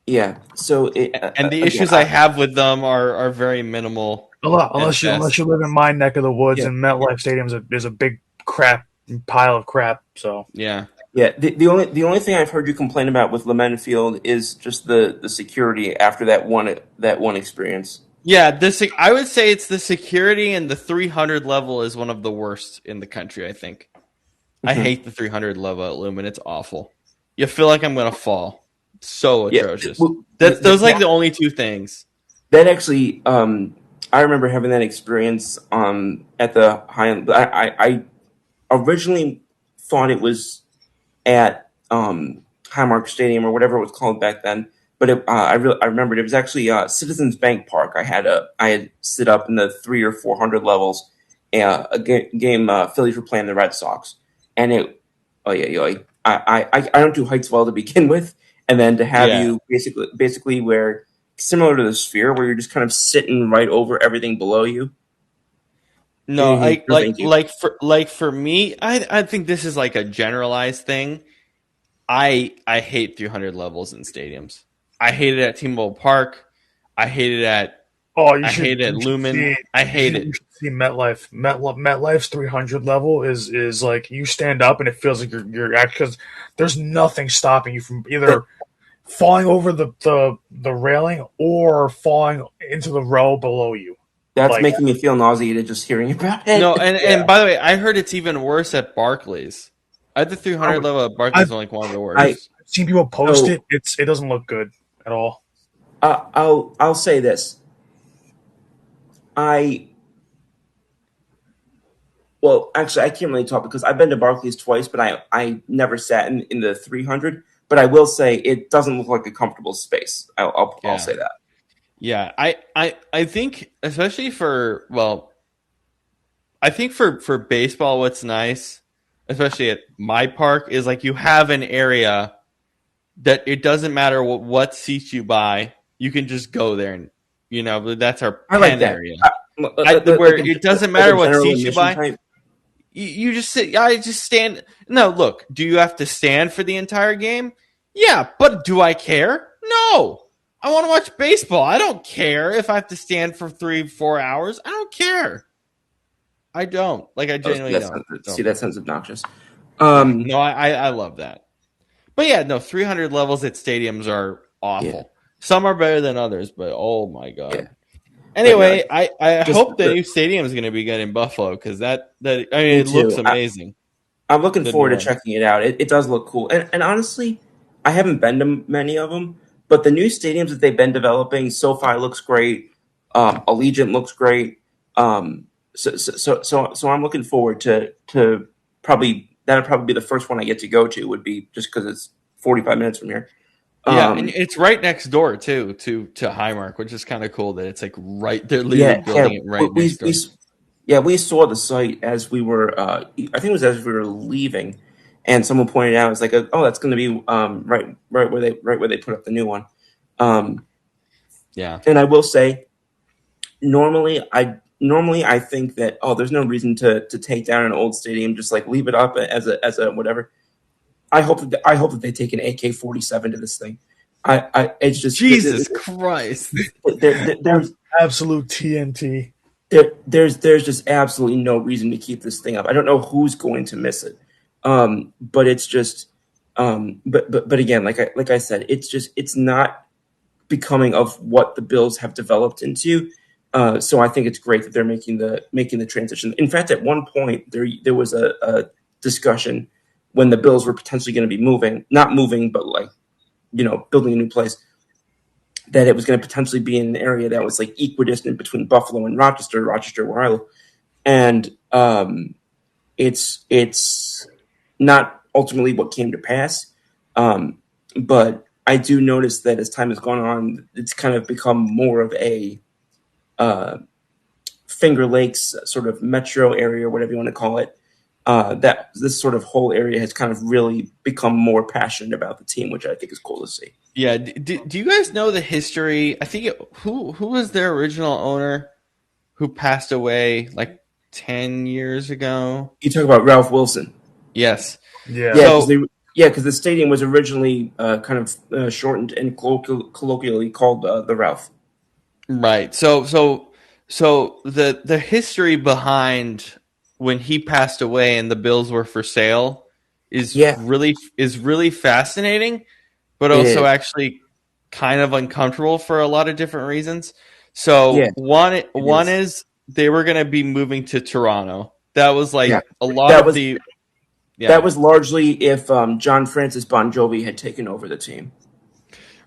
Yeah. So and the issues I have with them are very minimal. Unless you live in my neck of the woods, and MetLife Stadium is a big pile of crap. So yeah. Yeah, the only thing I've heard you complain about with Lemon Field is just the security after that one experience. Yeah, I would say it's the security, and the 300 level is one of the worst in the country, I think. I hate the 300 level at Lumen. It's awful. You feel like I'm going to fall. So atrocious. Those are the only two things. That actually, I remember having that experience at the high end. I originally thought it was at Highmark Stadium or whatever it was called back then. But I remembered it was actually Citizens Bank Park. I had sit up in the 300 or 400 levels. A game Phillies were playing the Red Sox, and I don't do heights well to begin with, and then to have you basically where similar to the Sphere, where you're just kind of sitting right over everything below you. No, for me, I think this is like a generalized thing. I hate 300 levels in stadiums. I hate it at T-Mobile Park. I hate it at Lumen. I hate it. You should see MetLife. MetLife's 300 level is like you stand up and it feels like you're because there's nothing stopping you from either falling over the railing or falling into the row below you. That's making me feel nauseated just hearing about it. No, and by the way, I heard it's even worse at Barclays. At the 300 level at Barclays is like one of the worst. I've seen people post it. It doesn't look good at all. I'll say this. Well, actually, I can't really talk because I've been to Barclays twice, but I never sat in the 300. But I will say it doesn't look like a comfortable space. I'll say that. Yeah, I think especially for baseball, what's nice, especially at my park, is like you have an area that it doesn't matter what seats you buy, you can just go there You know, but that's our I like pen that. area. Like Where it doesn't matter what general seat you admission buy. type. You just sit. I just stand. No, look. Do you have to stand for the entire game? Yeah, but do I care? No. I want to watch baseball. I don't care if I have to stand for 3-4 hours. I don't care. I don't. Like, I genuinely don't. See, that sounds obnoxious. No, I love that. But yeah, no, 300 levels at stadiums are awful. Yeah. Some are better than others, but oh my god. Yeah. Anyway, I just hope the the- new stadium is going to be good in Buffalo because that I mean Me it looks too. amazing. I'm looking Good forward to one. checking it out. It does look cool. And honestly, I haven't been to many of them, but the new stadiums that they've been developing, SoFi looks great. Allegiant looks great. So I'm looking forward to probably that'll probably be the first one I get to go to. Would be just because it's 45 minutes from here. Yeah, and it's right next door too to Highmark, which is kind of cool that it's like right. They're literally building it right next door. We saw the site as we were. I think it was as we were leaving, and someone pointed out, it's like, oh, that's going to be right where they put up the new one. Yeah, and I will say, normally I think that there's no reason to take down an old stadium, just like leave it up as a whatever. I hope that they take an AK-47 to this thing. It's just Jesus Christ. There's Absolute TNT. there's just absolutely no reason to keep this thing up. I don't know who's going to miss it, but it's just, but again, like I said, it's not becoming of what the Bills have developed into. So I think it's great that they're making the transition. In fact, at one point there was a discussion when the Bills were potentially going to be not moving, but like, building a new place, that it was going to potentially be in an area that was like equidistant between Buffalo and Rochester where I live. And it's not ultimately what came to pass. But I do notice that as time has gone on, it's kind of become more of a Finger Lakes sort of metro area, whatever you want to call it. That this sort of whole area has kind of really become more passionate about the team, which I think is cool to see. Yeah. Do you guys know the history? I think who was their original owner who passed away like 10 years ago? You talk about Ralph Wilson. Yes. Yeah. Because the stadium was originally kind of shortened and colloquially called the Ralph. Right. So the history behind when he passed away and the Bills were for sale is really fascinating, but also actually kind of uncomfortable for a lot of different reasons. So one is they were going to be moving to Toronto. That was like a lot that of was, the. Yeah. That was largely if John Francis Bon Jovi had taken over the team.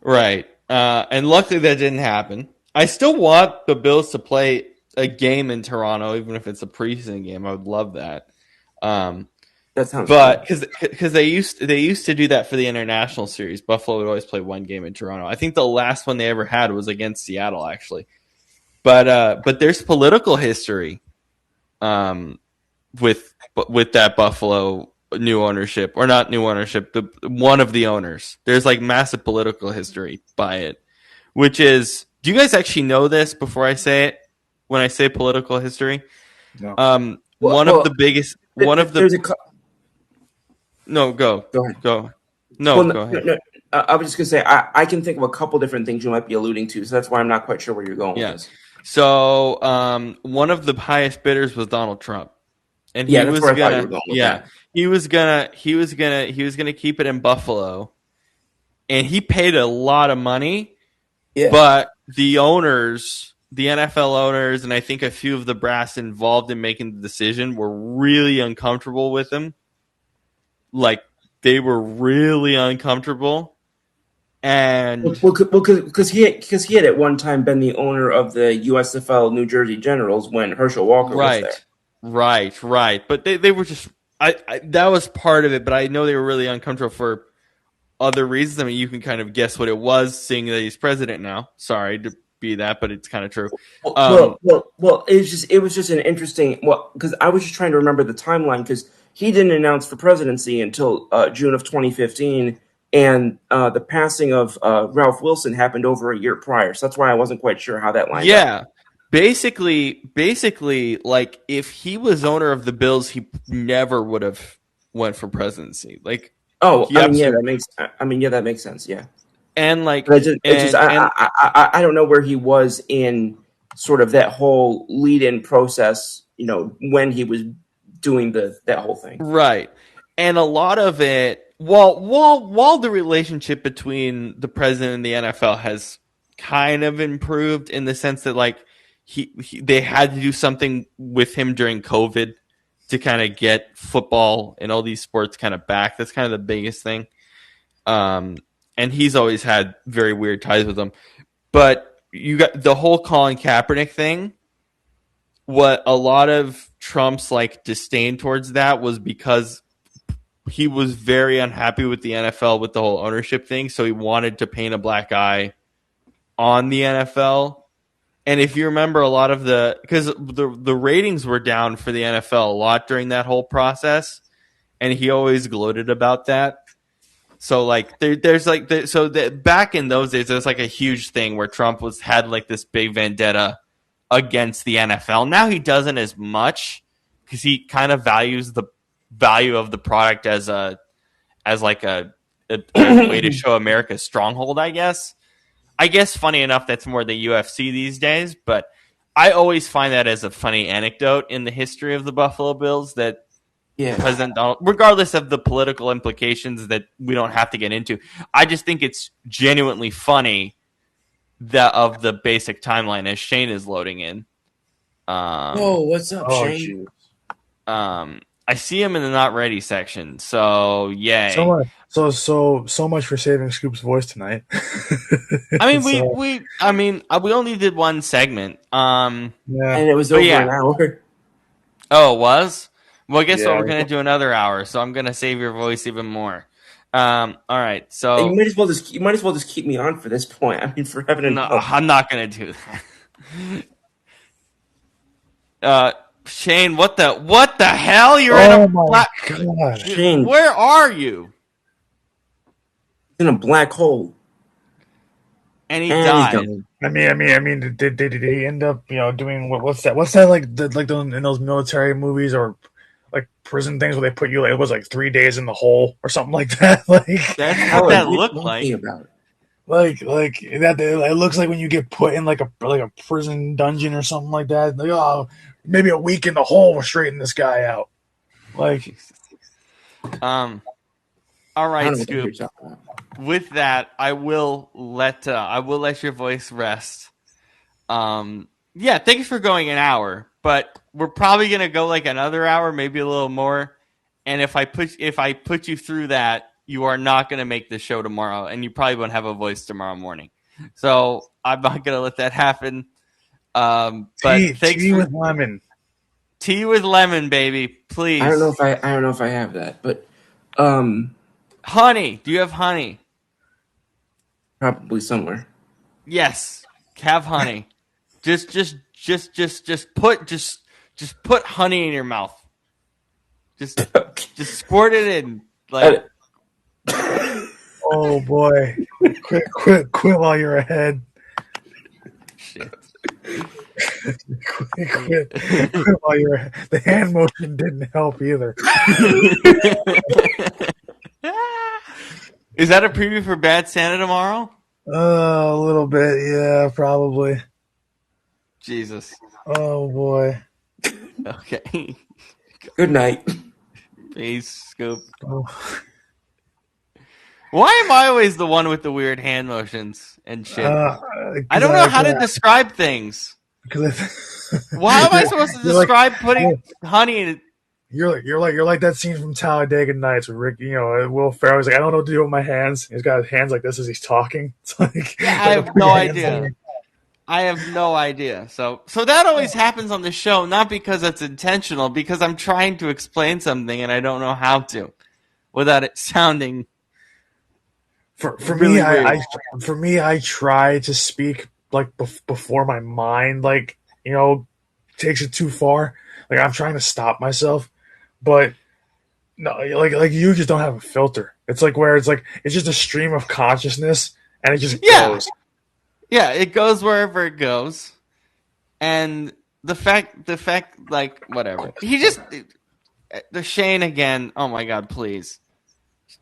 Right. And luckily that didn't happen. I still want the Bills to play a game in Toronto, even if it's a preseason game. I would love that. That sounds. But because they used to do that for the international series, Buffalo would always play one game in Toronto. I think the last one they ever had was against Seattle, actually. But there's political history, with that Buffalo new ownership, or not new ownership, the one of the owners. There's like massive political history by it, which is. Do you guys actually know this before I say it? When I say political history, No. One of the biggest. No, go ahead. Go. No, go ahead. No, I was just gonna say I can think of a couple different things you might be alluding to, so that's why I'm not quite sure where you're going with this. So one of the highest bidders was Donald Trump, and he was gonna he was gonna keep it in Buffalo, and he paid a lot of money. Yeah. But the owners, the NFL owners, and I think a few of the brass involved in making the decision were really uncomfortable with him. Like, they were really uncomfortable. And because he had at one time been the owner of the USFL New Jersey Generals when Herschel Walker was there. Right. But they were just that was part of it, but I know they were really uncomfortable for other reasons. I mean, you can kind of guess what it was, seeing that he's president now. Sorry to be that, but it's kind of true. Well, it was just an interesting. Because I was just trying to remember the timeline, because he didn't announce for presidency until June of 2015, and the passing of Ralph Wilson happened over a year prior. So that's why I wasn't quite sure how that lined up. Yeah. Basically, like if he was owner of the Bills, he never would have went for presidency. Like, Oh, he I mean, yeah, absolutely- that makes sense. Yeah, and like, but and I don't know where he was in sort of that whole lead-in process. You know, when he was doing that whole thing. right, and a lot of it, while the relationship between the president and the NFL has kind of improved in the sense that like they had to do something with him during COVID to kind of get football and all these sports kind of back. That's kind of the biggest thing. And he's always had very weird ties with them. But you got the whole Colin Kaepernick thing. What a lot of Trump's like disdain towards that was because he was very unhappy with the NFL with the whole ownership thing. So he wanted to paint a black eye on the NFL. And if you remember a lot of because the ratings were down for the NFL a lot during that whole process, and he always gloated about that. So like there's like back in those days, there's like a huge thing where Trump had like this big vendetta against the NFL. Now he doesn't as much because he kind of values the value of the product as like a way to show America's stronghold, I guess. Funny enough, that's more the UFC these days, but I always find that as a funny anecdote in the history of the Buffalo Bills that President Donald, regardless of the political implications that we don't have to get into, I just think it's genuinely funny of the basic timeline as Shane is loading in. What's up, Shane? Shoot. I see him in the not ready section, so yay. So much for saving Scoop's voice tonight. I mean, we only did one segment. Yeah. And it was over an hour. Oh, it was? Well, I guess Yeah. we're gonna do another hour, so I'm gonna save your voice even more. All right, so And you might as well just keep me on for this point. I mean, for heaven and no, hell. I'm not gonna do that. Shane, what the hell? You're in Oh a my black. god! Shane, Where are you? in a black hole. And he And died. he's gone. I mean, did he end up, doing what's that? What's that like? In those military movies or like prison things where they put you it was like 3 days in the hole or something like that. That's How what that are you looked talking like. about? like that. It looks like when you get put in like a prison dungeon or something like that. Like, oh, maybe a week in the hole will straighten this guy out. Like, All I right, don't know what you're Scoop. talking about. With that, I will let your voice rest. Yeah, thanks for going an hour, but we're probably gonna go like another hour, maybe a little more. And if I put you through that, you are not gonna make the show tomorrow, and you probably won't have a voice tomorrow morning. So I'm not gonna let that happen. But thanks tea for with lemon. tea with lemon, baby. Please. I don't know if I have that, but Honey. Do you have honey? probably somewhere. Yes, have honey. Just put honey in your mouth. Just squirt it in. Like Oh boy! Quit while you're ahead. shit. Quit while you're ahead. The hand motion didn't help either. Is that a preview for Bad Santa tomorrow? A little bit, yeah, probably. Jesus. Oh boy. Okay. Good night. Peace, Scoop. Oh. Why am I always the one with the weird hand motions and shit? I don't know Like, how to describe things. because Why am I supposed to You're like- describe putting honey in it? You're like that scene from Talladega Nights where Rick, Will Ferrell's like, I don't know what to do with my hands. He's got his hands like this as he's talking. It's like I have no idea. I have no idea. So that always happens on the show, not because it's intentional, because I'm trying to explain something and I don't know how to, without it sounding. For Really me, I try to speak like before my mind takes it too far. Like I'm trying to stop myself, but no, like you just don't have a filter. It's like where it's just a stream of consciousness, and it just Yeah. goes. Yeah, it goes wherever it goes, and the fact, like whatever. He just the Shane again. Oh my god, please!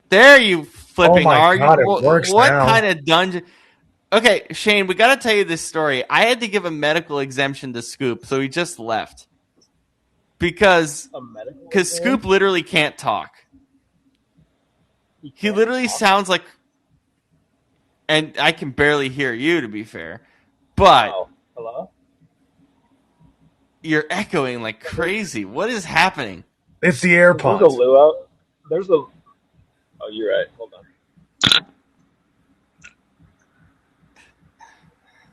There you flipping Oh my are. God, it What, works what now. kind of dungeon? Okay, Shane, we got to tell you this story. I had to give a medical exemption to Scoop, so he just left because Scoop literally can't talk. He literally sounds like, and I can barely hear you, to be fair, but Hello? you're echoing like crazy. What is happening? It's the There's a AirPods. luau. There's a. Oh, you're right. Hold on.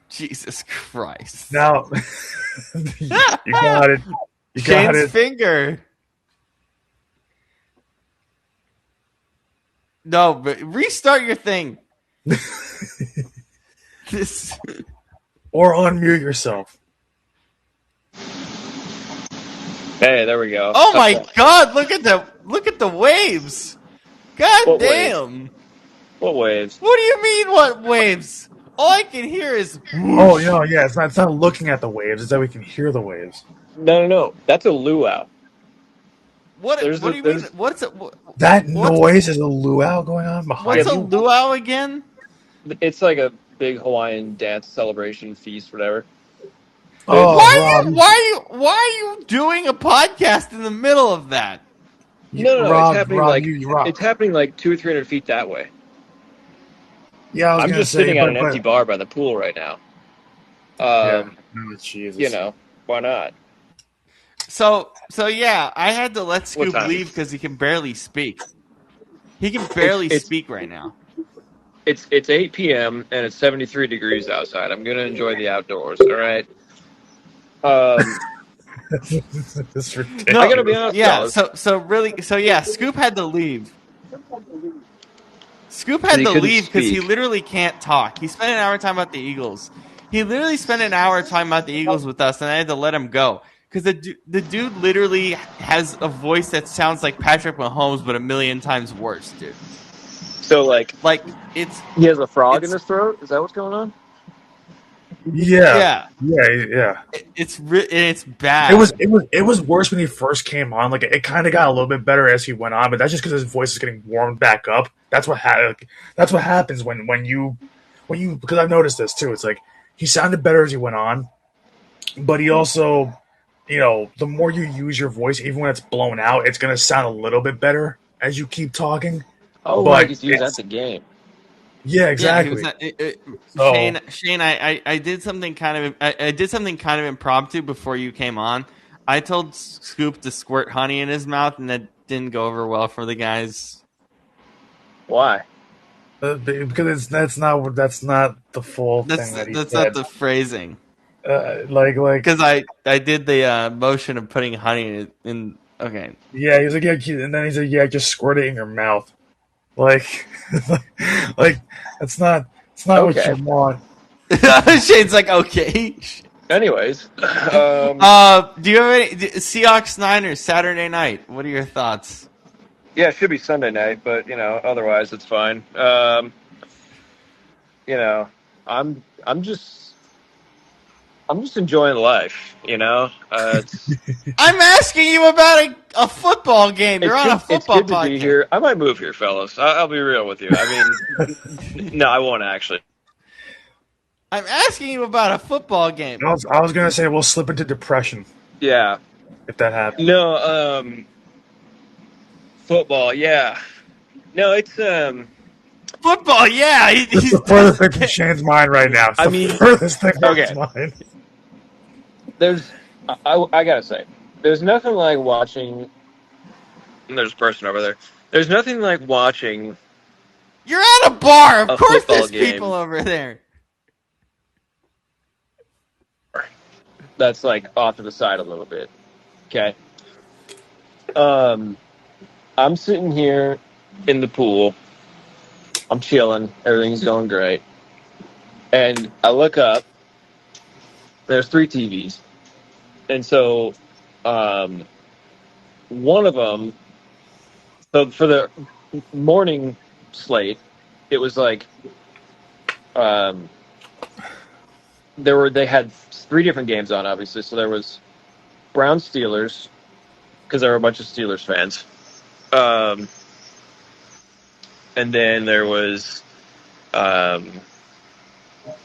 Jesus Christ! Now, you got it. You got Shane's it. finger. No, but restart your thing. This. Or unmute yourself. Hey, there we go. Oh my God! Look at the waves. God What damn! What waves? What do you mean? What waves? All I can hear is. Oh, yeah. It's not looking at the waves. It's that we can hear the waves. No. That's a luau. What? There's What the- do you mean? there's- What's it? That What's- noise is a luau going on behind What's a you. luau again? It's like a big Hawaiian dance celebration feast, whatever. Oh, Rob, Why are you doing a podcast in the middle of that? No, Rob, it's happening Rob, like Rob. it's happening like 200 or 300 feet that way. Yeah, I was I'm gonna just say, sitting at but- an empty but- bar by the pool right now. Yeah. Oh, Jesus. You know, why not? So yeah, I had to let Scoop time? leave because he can barely speak. He can barely It's- speak right now. It's 8 p.m. and it's 73 degrees outside. I'm gonna enjoy the outdoors. All right. It's ridiculous. I gotta be honest, Yeah, fellas. so yeah, Scoop had to leave. Scoop had He to couldn't leave because he speak. literally can't talk. He spent an hour talking about the Eagles. He literally spent an hour talking about the Eagles with us, and I had to let him go because the dude literally has a voice that sounds like Patrick Mahomes, but a million times worse, dude. So like Like it's he has a frog in It's- his throat. Is that what's going on? Yeah. it's bad. It was worse when he first came on. Like it kind of got a little bit better as he went on, but that's just because his voice is getting warmed back up. That's what happens when you because I've noticed this too. It's like he sounded better as he went on, but he also, the more you use your voice, even when it's blown out, it's gonna sound a little bit better as you keep talking. Oh, But like he's used it's- at the game. Yeah, exactly. Yeah, So- Shane, I did something kind of I did something kind of impromptu before you came on. I told Scoop to squirt honey in his mouth, and that didn't go over well for the guys. Why? Because that's not the full That's thing that he that's said. not the phrasing. Like Because I did the motion of putting honey in. Okay. yeah, he's like and then he's like, yeah, just squirt it in your mouth. Like, like that's not what Okay. you want. Shane's like, okay. Anyways, Do you have any Seahawks Niners Saturday night? What are your thoughts? yeah, it should be Sunday night, but otherwise it's fine. I'm just enjoying life. It's, I'm asking you about a football game. You're on a it's football good to podcast. be here. I might move here, fellas. I'll be real with you. I mean, no, I won't actually. I'm asking you about a football game. I was gonna say we'll slip into depression Yeah, if that happens. no. Football, yeah. No, it's Football, yeah. It's the furthest thing from Shane's mind right now. It's I the mean, furthest thing from okay. his mind. there's I gotta say, there's nothing like watching. There's a person over there. There's nothing like watching. You're at a bar. Of A course, football there's game. people over there. That's like off to the side a little bit. Okay. I'm sitting here in the pool. I'm chilling. Everything's going great. And I look up. There's 3 TVs. And so, one of them, so for the morning slate, it was like they had 3 different games on, obviously. So there was Browns Steelers, because there were a bunch of Steelers fans. And then there was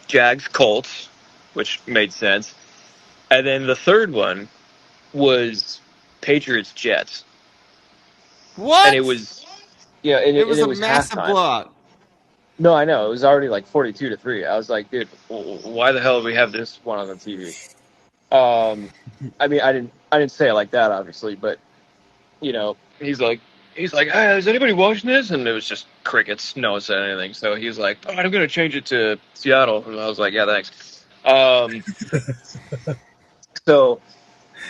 Jags Colts, which made sense. And then the third one was Patriots Jets. What? And it was it was it a was massive halftime. blowout. No, I know. It was already like 42-3. I was like, dude, why the hell do we have this one on the TV? I mean, I didn't say it like that, obviously, but he's like, hey, is anybody watching this? And it was just crickets. No one said anything. So he was like, oh, I'm gonna change it to Seattle, and I was like, yeah, thanks. So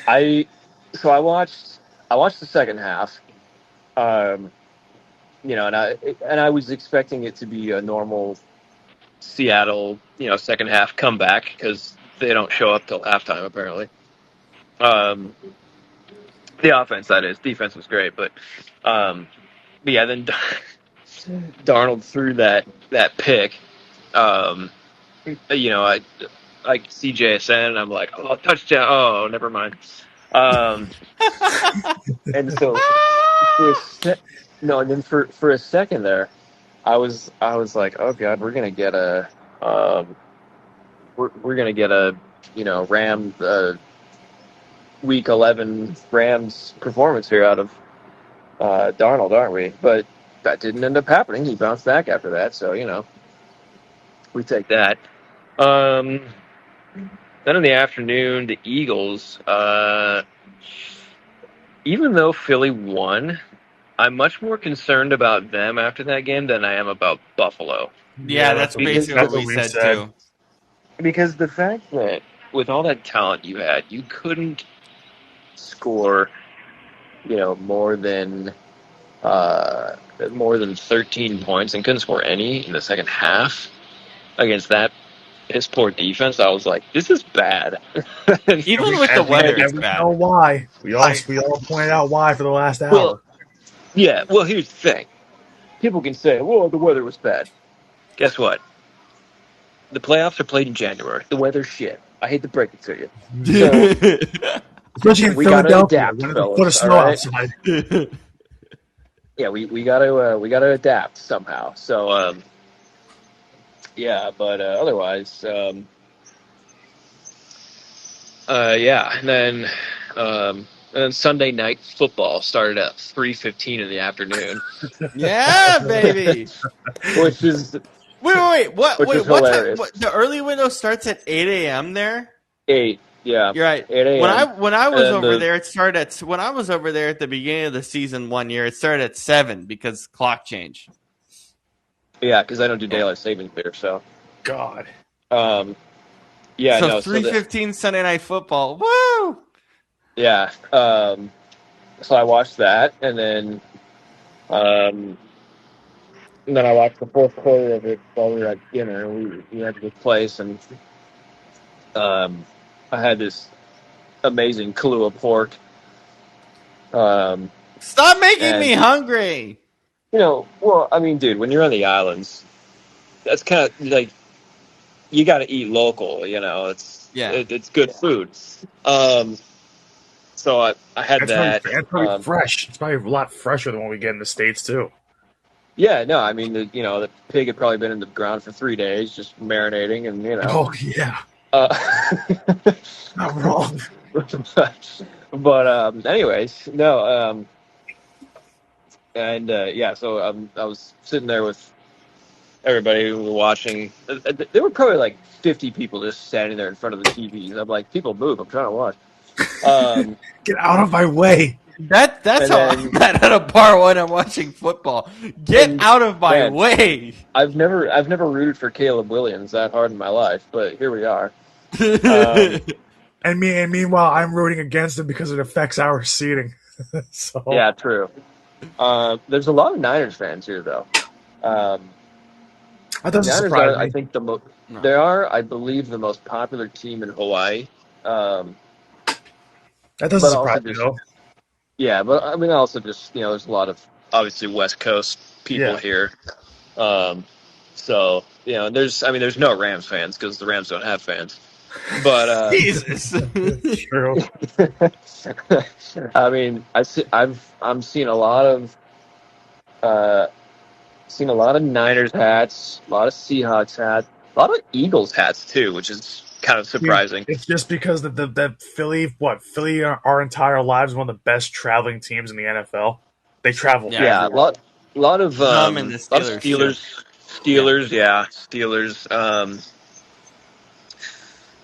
I watched the second half. And I was expecting it to be a normal Seattle, second half comeback, because they don't show up till halftime apparently. The offense, that is. Defense was great, but yeah, then Darnold threw that pick. I see JSN, and I'm like, oh, touchdown! Oh, never mind. And so and then for a second there, I was like, oh god, we're gonna get a Ram Week 11 Rams performance here out of Darnold, aren't we? But that didn't end up happening. He bounced back after that, so we take that. Then in the afternoon, the Eagles. Even though Philly won, I'm much more concerned about them after that game than I am about Buffalo. Yeah, that's basically what we said too. Because the fact that with all that talent you had, you couldn't score, more than 13 points, and couldn't score any in the second half against that piss poor defense. I was like, this is bad. Even with the weather, it's bad. We know why. We all pointed out why for the last hour. Well, yeah. Well, here's the thing. People can say, "Well, the weather was bad." Guess what? The playoffs are played in January. The weather's shit. I hate to break it to you. So, especially in we gotta Philadelphia, adapt, when fellas, put a snow all right? outside. Yeah, we gotta adapt somehow. So, yeah, but otherwise, yeah, and then Sunday night football started at 3:15 in the afternoon. Yeah, baby. Which is wait. What? Which Wait, is what hilarious. time? The early window starts at 8 a.m. there. 8. Yeah, You're right. 8 a.m. When I was And over there, it started at. When I was over there at the beginning of the season one year, it started at 7 because clock change. Yeah, because I don't do daylight savings here, so. God. Yeah. So no. 3:15 Sunday night football. Woo! Yeah. So I watched that, and then I watched the fourth quarter of it while we were at dinner. We had this place, and I had this amazing Kahlua pork. Stop making me hungry. Well, I mean, dude, when you're on the islands, that's kind of like you got to eat local. It's good food. So I had that. It's probably fresh. It's probably a lot fresher than what we get in the States too. Yeah, no, I mean, the pig had probably been in the ground for 3 days, just marinating, and Oh yeah. Not wrong. But anyways, no. And yeah, so I was sitting there with everybody who were watching. There were probably like 50 people just standing there in front of the TVs. I'm like, people move. I'm trying to watch. Get out of my way. That's how I'm at a bar when I'm watching football. Get out of my way. I've never rooted for Caleb Williams that hard in my life, but here we are. And meanwhile, I'm rooting against him because it affects our seating. So yeah, true. There's a lot of Niners fans here, though. That doesn't Niners surprise are, me. I think they are, I believe, the most popular team in Hawaii. That doesn't surprise me, though. Yeah, but I mean, also just there's a lot of obviously West Coast people Yeah. here. So there's no Rams fans because the Rams don't have fans. But Jesus. It's true. I mean, I'm seeing a lot of Niners hats, a lot of Seahawks hats, a lot of Eagles hats too, which is kind of surprising. It's just because the Philly our entire lives one of the best traveling teams in the NFL. They travel Yeah. Yeah, everywhere. a lot of Them and the Steelers. Steelers.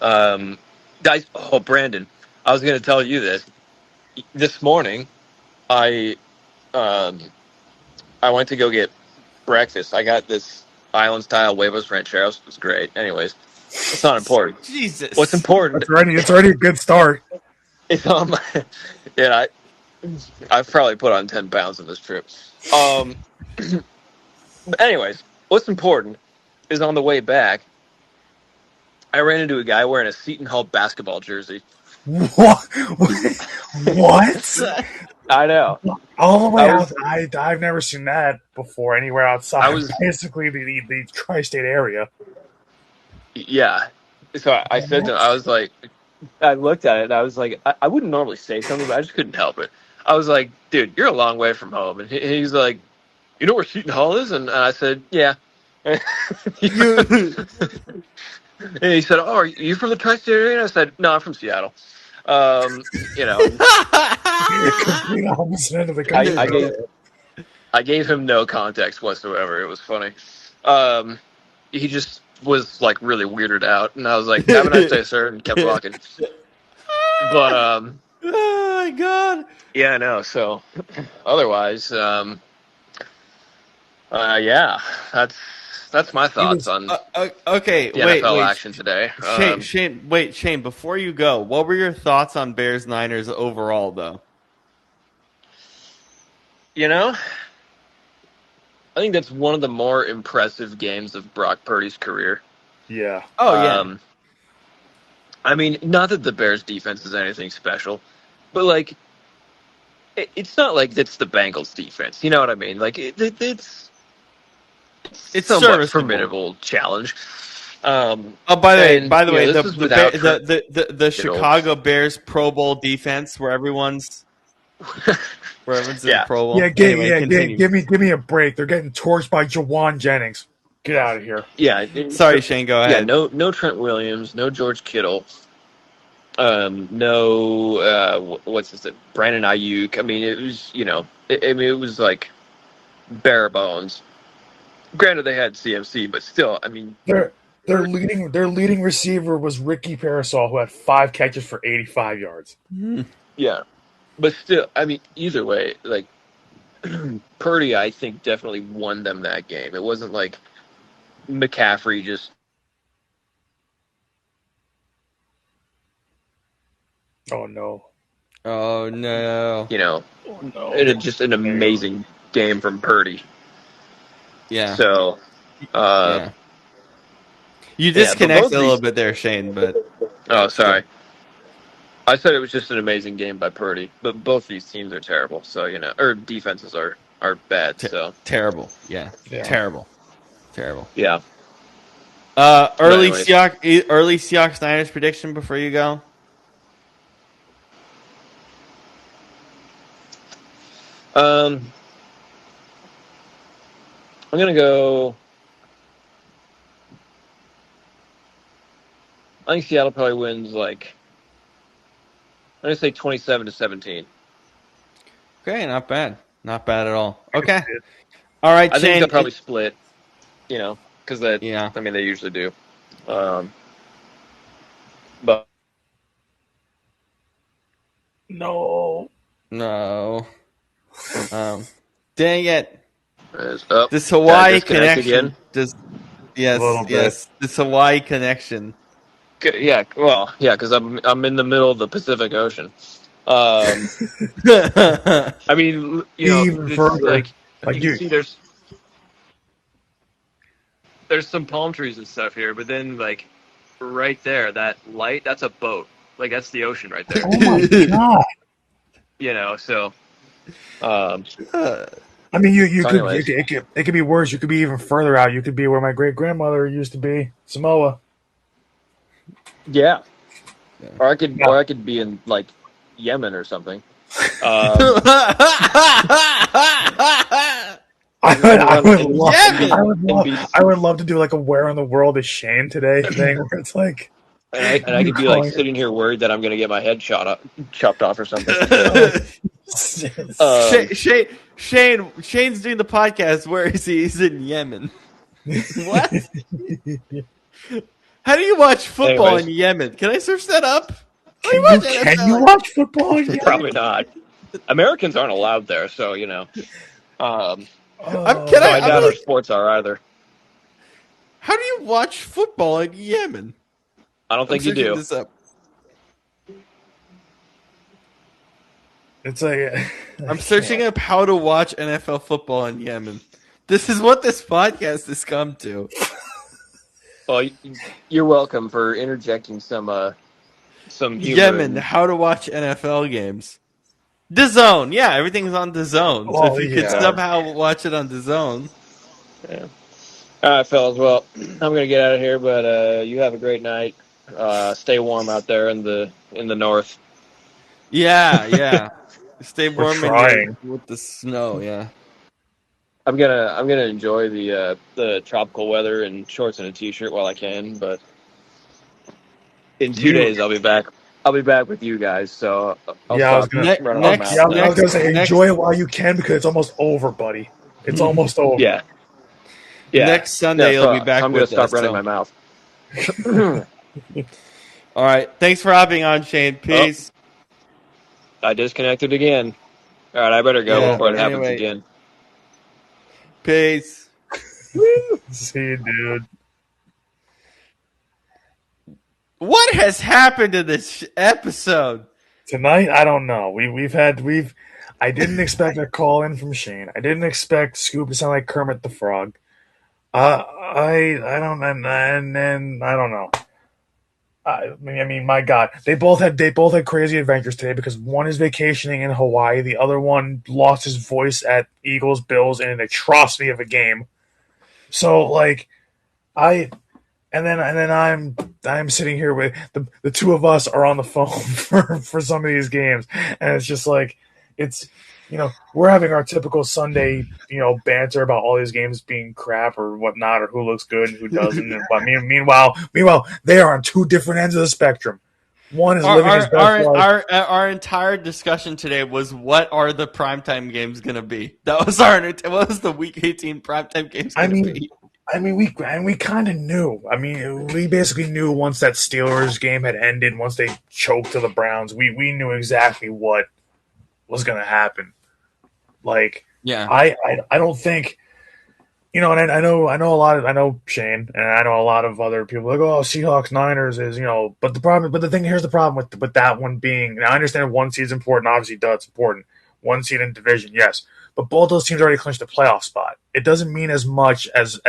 Guys. Oh, Brandon, I was going to tell you this. This morning, I went to go get breakfast. I got this island style huevos rancheros. It was great. Anyways, it's not important. Jesus. What's important It's already a good start. is yeah. I've probably put on 10 pounds on this trip. But anyways, what's important is on the way back, I ran into a guy wearing a Seton Hall basketball jersey. What? What? I know. All the way I out. was- I've never seen that before anywhere outside. I was- basically the tri-state area. Yeah. So I said to him, I was like, I looked at it and I was like, I wouldn't normally say something, but I just couldn't help it. I was like, dude, you're a long way from home. And he's like, you know where Seton Hall is? And I said, yeah. And he said, oh, are you from the tri-state area? And I said, no, I'm from Seattle. You know, Complete opposite end of the country. I gave him no context whatsoever. It was funny. He just was like really weirded out, and I was like, "Have a nice day, sir," and kept walking. But Oh my god. yeah, no. So otherwise, yeah, that's my thoughts on Okay, the wait, NFL wait. action today. Shane, before you go, what were your thoughts on Bears Niners overall, though? You know, I think that's one of the more impressive games of Brock Purdy's career. Yeah. Oh, yeah. I mean, not that the Bears defense is anything special, but like, it's not like it's the Bengals defense. You know what I mean? Like, it's somewhat serviceable. formidable challenge. Oh, by the and, way, this is without the Chicago Bears Pro Bowl defense, where everyone's in the Pro Bowl. Yeah, Anyway, give me a break. They're getting torched by Jawan Jennings. Get out of here. Yeah. Sorry, Shane. Go Yeah, ahead. no Trent Williams, no George Kittle, no what's this? Brandon Ayuk. I mean, it was it was like bare bones. Granted, they had CMC, but still, I mean, Their leading receiver was Ricky Parasol, who had 5 catches for 85 yards. yeah, but still, I mean, either way, like Purdy, I think definitely won them that game. It wasn't like McCaffrey just. Oh no! Oh no! Oh no! It had just an amazing game from Purdy. Yeah. So, yeah. You but disconnected both a little these- bit there, Shane. But oh, sorry. I said it was just an amazing game by Purdy, but both these teams are terrible. So or defenses are bad. So terrible. Yeah. Yeah. Terrible. yeah. Early anyways. Seahawks Niners prediction before you go. I'm gonna go. I think Seattle probably wins like. I'm gonna say 27-17. Okay, not bad. Not bad at all. Okay. All right, I think Shane. they'll probably split. Because they. Yeah. I mean, they usually do. But No. No. Dang it. This Did I Hawaii disconnect connection. again? A little bit. Yes. This Hawaii connection. Yeah, well, yeah, because I'm in the middle of the Pacific Ocean. I mean, Even it's further. like Like you you- can see there's some palm trees and stuff here, but then like right there, that light, that's a boat. Like that's the ocean right there. Oh my god! So I mean, you So could anyways. it could be worse. You could be even further out. You could be where my great grandmother used to be, Samoa. Yeah. Yeah. Or I could be in like Yemen or something. Um, and, and I run would and, love, and be and be I would love to do like a "Where in the World is Shane Today" thing, where it's like and I you could be like calling sitting here worried that I'm gonna get my head chopped off or something. it. Shane's doing the podcast. Where is he? He's in Yemen. What? How do you watch football Anyways. in Yemen? Can I search that up? How do you watch NFL? Can you watch football? Yeah. Probably not. Americans aren't allowed there, so you know. Can So I- I doubt our like- sports are either. How do you watch football in Yemen? I don't think you searching do. this up. It's like I'm searching up how to watch NFL football in Yemen. This is what this podcast has come to. Well, you're welcome for interjecting some humor. Yemen, how to watch NFL games. DAZN, yeah, everything's on DAZN. So Oh, if you could yeah. somehow watch it on DAZN. Yeah. All right, fellas. Well, I'm gonna get out of here, but you have a great night. Stay warm out there in the north. Yeah. Stay We're warm in trying. with the snow, yeah. I'm gonna enjoy the tropical weather in shorts and a t-shirt while I can, but in 2 days I'll be back. I'll be back with you guys. So I'll Yeah, I was stop gonna- running next- my yeah, mouth I now. was gonna say next- enjoy it while you can because it's almost over, buddy. It's almost over. Yeah. Yeah. Next Sunday so you'll be back I'm gonna with stop us. running so- my mouth. All right. Thanks for hopping on, Shane. Peace. I disconnected again. All right, I better go Yeah, before it happens anyway. again. Peace. See you, dude. What has happened to this episode? Tonight, I don't know. We've. I didn't expect a call in from Shane. I didn't expect Scoop to sound like Kermit the Frog. I don't and I don't know. I mean, my God, they both had crazy adventures today because one is vacationing in Hawaii, the other one lost his voice at Eagles Bills in an atrocity of a game. So like, and then I'm sitting here with the two of us are on the phone for some of these games, and it's just like it's. We're having our typical Sunday, banter about all these games being crap or whatnot, or who looks good and who doesn't. But meanwhile, they are on two different ends of the spectrum. One is living his best life. Our entire discussion today was what are the primetime games going to be? That was what was the Week 18 primetime games going to be? We kind of knew. We basically knew once that Steelers game had ended, once they choked to the Browns, we knew exactly what was going to happen. Like, Yeah. I don't think, and I know Shane, and I know a lot of other people like, oh, Seahawks Niners is, but here's the problem with that one being, now I understand one seed's important, obviously it's important, one seed in division, yes, but both those teams already clinched a playoff spot. It doesn't mean as much as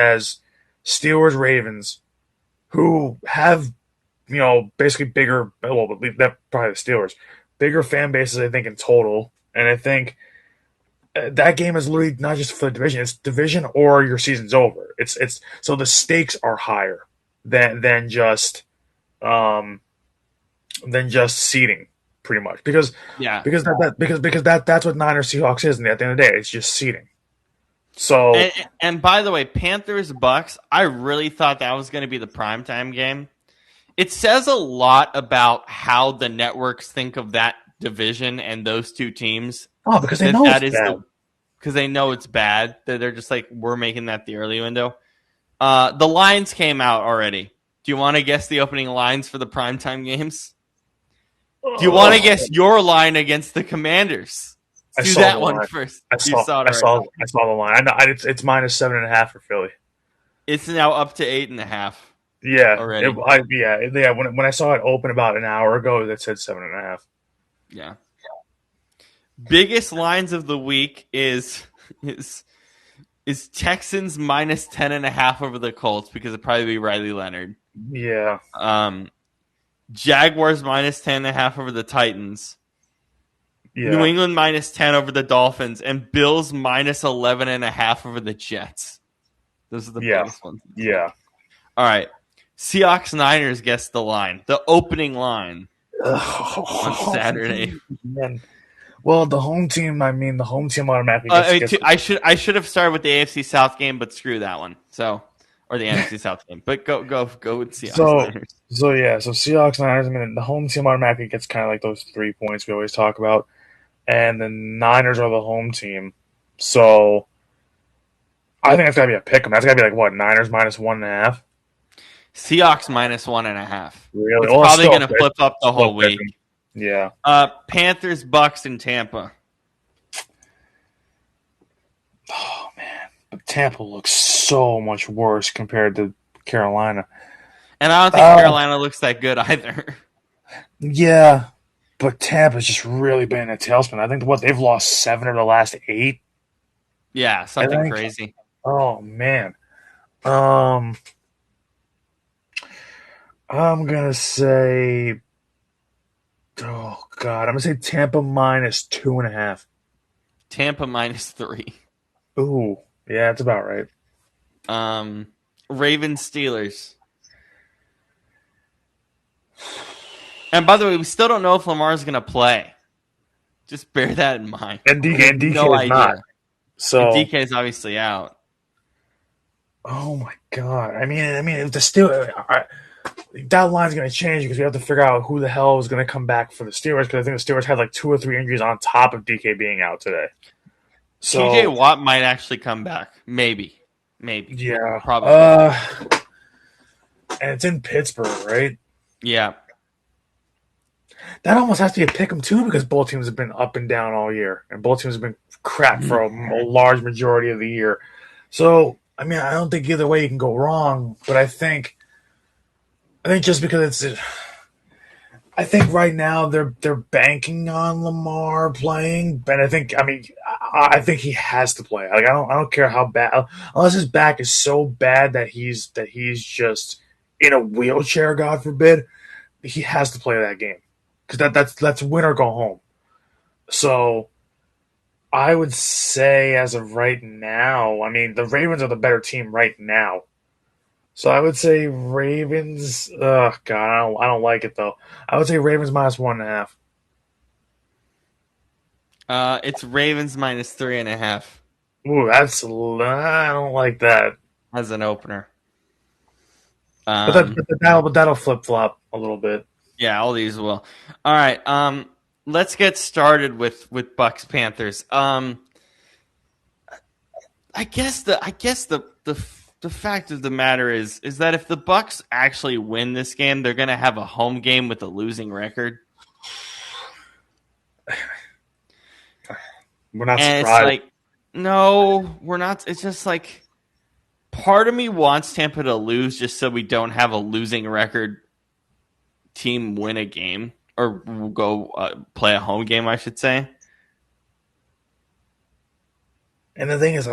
Steelers Ravens, who have, basically bigger, well, that probably the Steelers, bigger fan bases, I think, in total, and I think that game is literally not just for the division; it's division or your season's over. It's so the stakes are higher than just seeding, pretty much because that's what Niners Seahawks is, and at the end of the day, it's just seeding. So and by the way, Panthers Bucks, I really thought that was going to be the primetime game. It says a lot about how the networks think of that division and those two teams. Oh, because they know it's bad. Because they know it's bad. They're just like, we're making that the early window. The lines came out already. Do you want to guess the opening lines for the primetime games? Do you want to guess your line against the Commanders? Do that one first. I saw the line. I know it's minus 7.5 for Philly. It's now up to 8.5. Yeah, already. When I saw it open about an hour ago, that said 7.5. Yeah. Biggest lines of the week is Texans minus 10.5 over the Colts because it'd probably be Riley Leonard. Yeah. Jaguars minus 10.5 over the Titans. New Yeah. England -10 over the Dolphins, and Bills -11.5 over the Jets. Those are the Yeah. biggest ones. Yeah. All right. Seahawks Niners guess the line. The opening line on Saturday. Man. Well, the home team automatically gets I should have started with the AFC South game, but screw that one. So, or the NFC South game. But go with Seahawks Niners. So Seahawks Niners. I mean, the home team automatically gets kind of like those 3 points we always talk about, and the Niners are the home team. So I think that's gotta be a pick 'em. That's gotta be like what, Niners -1.5. Seahawks -1.5. Really? It's Well, probably still going a to pick. flip up the whole Still pick week. 'em. Yeah. Panthers Bucks in Tampa. Oh man, but Tampa looks so much worse compared to Carolina. And I don't think Carolina looks that good either. Yeah, but Tampa's just really been in a tailspin. I think they've lost 7 of the last 8. Yeah, something I think- crazy. Oh man. I'm gonna say. Oh god, I'm gonna say Tampa -2.5. Tampa -3. Ooh, yeah, that's about right. Ravens Steelers. And by the way, we still don't know if Lamar's going to play. Just bear that in mind. And DK No is idea. not. So And DK is obviously out. oh my god. I mean, if the Steelers, that line's going to change because we have to figure out who the hell is going to come back for the Steelers because I think the Steelers had like 2 or 3 injuries on top of DK being out today. So TJ Watt might actually come back. Maybe. yeah, Probably. and it's in Pittsburgh, right? Yeah. That almost has to be a pick 'em too because both teams have been up and down all year, and both teams have been crap for a large majority of the year. So, I mean, I don't think either way you can go wrong, but I think just because I think right now they're banking on Lamar playing, but I think he has to play. Like I don't care how bad, unless his back is so bad that he's just in a wheelchair, God forbid, he has to play that game because that's win or go home. So I would say as of right now, I mean the Ravens are the better team right now. So I would say Ravens. God, I don't like it though. I would say Ravens -1.5. It's Ravens -3.5 Ooh, I don't like that. as an opener. But that'll flip flop a little bit. Yeah, all these will. All right. Let's get started with Bucks Panthers. I guess the fact of the matter is that if the Bucks actually win this game, they're going to have a home game with a losing record. We're not And surprised. it's like, no, we're not. It's just like part of me wants Tampa to lose just so we don't have a losing record team win a game or go play a home game, I should say. And the thing is,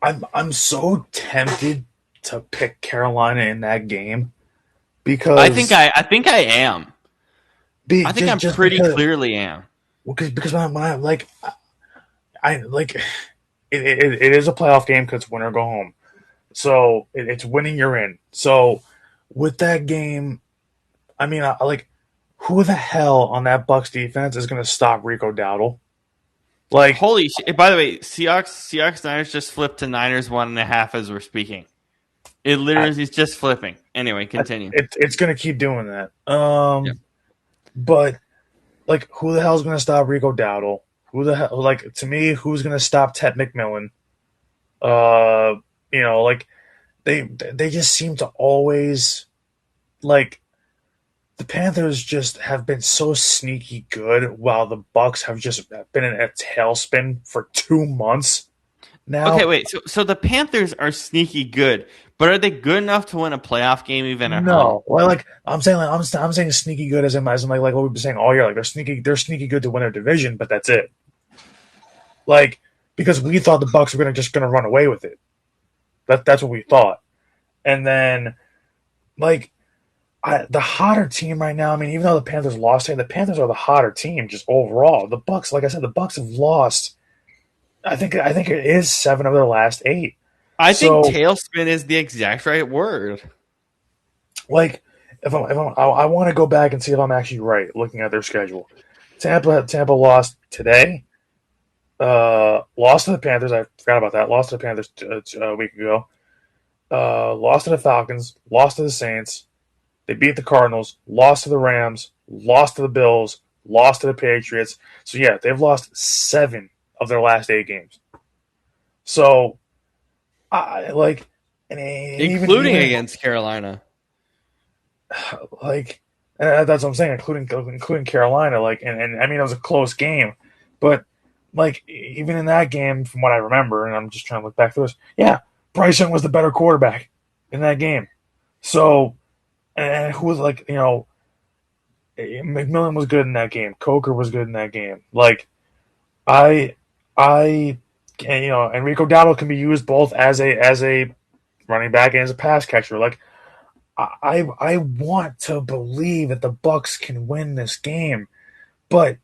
I'm so tempted to pick Carolina in that game because I think I am. I think I'm pretty because, clearly am. because when I like it is a playoff game because win or go home. So it's winning, you're in. So with that game, I mean, who the hell on that Bucks defense is going to stop Rico Dowdle? Like, Holy shit! By the way, Seahawks Niners just flipped to Niners 1.5 as we're speaking. It literally is just flipping. Anyway, continue. It's going to keep doing that. But like, who the hell is going to stop Rico Dowdle? Who the hell? Like, to me, who's going to stop Ted McMillan? Like they just seem to always like. The Panthers just have been so sneaky good, while the Bucks have just been in a tailspin for 2 months now. Okay, wait. So the Panthers are sneaky good, but are they good enough to win a playoff game even at home? No, well, I'm saying sneaky good as in like what we've been saying all year. Like they're sneaky good to win their division, but that's it. Like because we thought the Bucks were gonna run away with it. That's what we thought, and then like. the hotter team right now. I mean, even though the Panthers lost, the Panthers are the hotter team just overall. The Bucks, like I said, the Bucks have lost. I think it is 7 of their last 8. I think So, tailspin is the exact right word. like, I want to go back and see if I'm actually right looking at their schedule. Tampa lost today. Lost to the Panthers. I forgot about that. Lost to the Panthers a week ago. Lost to the Falcons. Lost to the Saints. They beat the Cardinals. Lost to the Rams. Lost to the Bills. Lost to the Patriots. So yeah, they've lost 7 of their last 8 games. So, Including against Carolina. Like, that's what I'm saying, including Carolina. And I mean, it was a close game, but like even in that game, from what I remember, and I'm just trying to look back through this, yeah, Bryce Young was the better quarterback in that game. So, and who was McMillan was good in that game. Coker was good in that game. Like, I, Enrico Dowdle can be used both as a running back and as a pass catcher. Like, I want to believe that the Bucks can win this game, but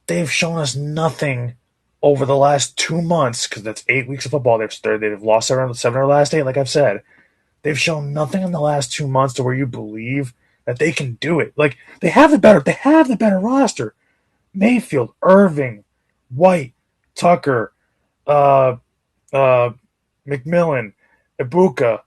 they've shown us nothing over the last 2 months, because that's 8 weeks of football. They've lost 7 of their last 8, like I've said. They've shown nothing in the last 2 months to where you believe that they can do it. Like, they have the better roster. Mayfield, Irving, White, Tucker, McMillan, Ibuka,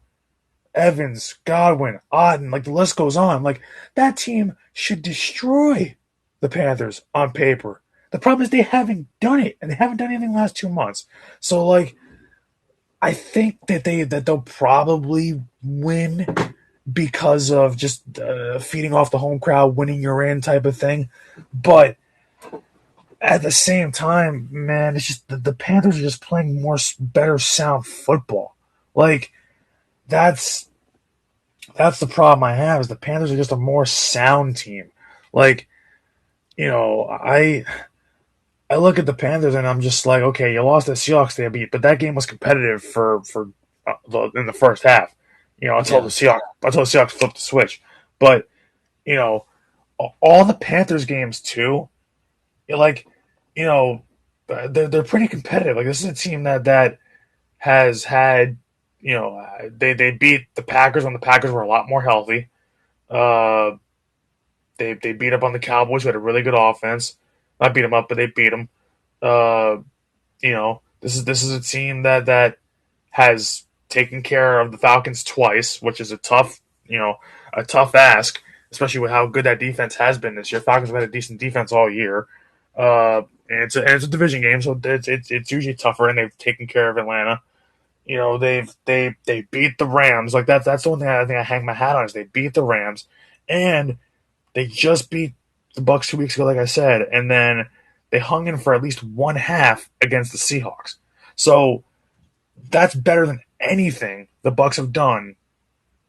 Evans, Godwin, Auden, like the list goes on. Like, that team should destroy the Panthers on paper. The problem is they haven't done it, and they haven't done anything in the last 2 months. So, like, I think that they'll probably win because of just feeding off the home crowd, winning you're in type of thing. But at the same time, man, it's just the Panthers are just playing better sound football. Like, that's the problem I have, is the Panthers are just a more sound team. Like, I look at the Panthers and I'm just like, okay, you lost the Seahawks they beat, but that game was competitive for in the first half. Until the Seahawks flipped the switch. But all the Panthers games too, they're pretty competitive. Like, this is a team that has had, they beat the Packers when the Packers were a lot more healthy. They beat up on the Cowboys, who had a really good offense. Not beat them up, but they beat them. This is a team that has taken care of the Falcons twice, which is a tough ask, especially with how good that defense has been this year. Falcons have had a decent defense all year. And it's a division game, so it's usually tougher, and they've taken care of Atlanta. They beat the Rams. Like, that's the one thing I think I hang my hat on, is they beat the Rams, and they just beat the Bucks 2 weeks ago, like I said, and then they hung in for at least one half against the Seahawks. So that's better than anything the Bucks have done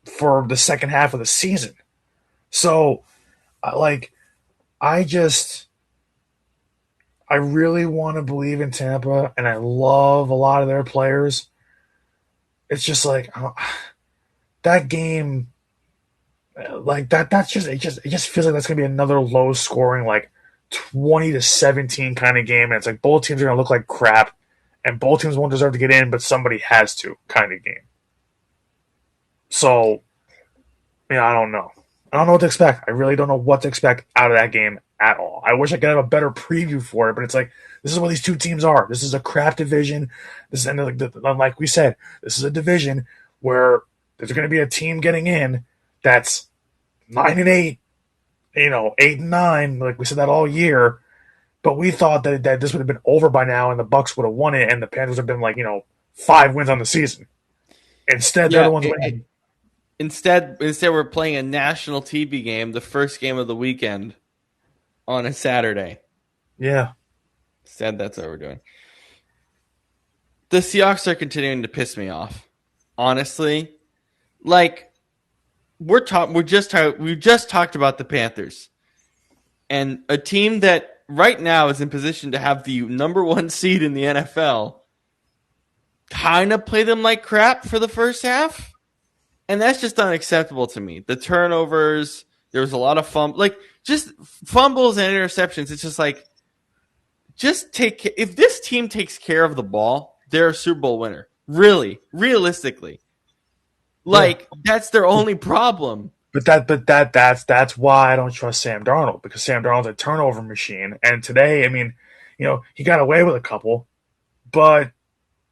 for the second half of the season. So, I really want to believe in Tampa, and I love a lot of their players. It's just like, that game, like it just feels like that's gonna be another low scoring, like 20-17 kind of game, and it's like both teams are gonna look like crap, and both teams won't deserve to get in, but somebody has to kind of game. So, I don't know. I don't know what to expect. I really don't know what to expect out of that game at all. I wish I could have a better preview for it, but it's like, this is what these two teams are. This is a crap division. Like we said, this is a division where there's going to be a team getting in that's 9-8, 8-9. Like we said that all year, but we thought that this would have been over by now, and the Bucks would have won it, and the Panthers would have been 5 wins on the season. Instead, they're the ones winning. Instead, we're playing a national TV game, the first game of the weekend, on a Saturday. Yeah. Instead, that's what we're doing. The Seahawks are continuing to piss me off. Honestly, like, we just talked about the Panthers, and a team that right now is in position to have the number 1 seed in the NFL kind of play them like crap for the first half. And that's just unacceptable to me. The turnovers, there was a lot of just fumbles and interceptions. It's just like, if this team takes care of the ball, they're a Super Bowl winner. Really, realistically. Like, that's their only problem. That's why I don't trust Sam Darnold, because Sam Darnold's a turnover machine. And today, I mean, he got away with a couple, but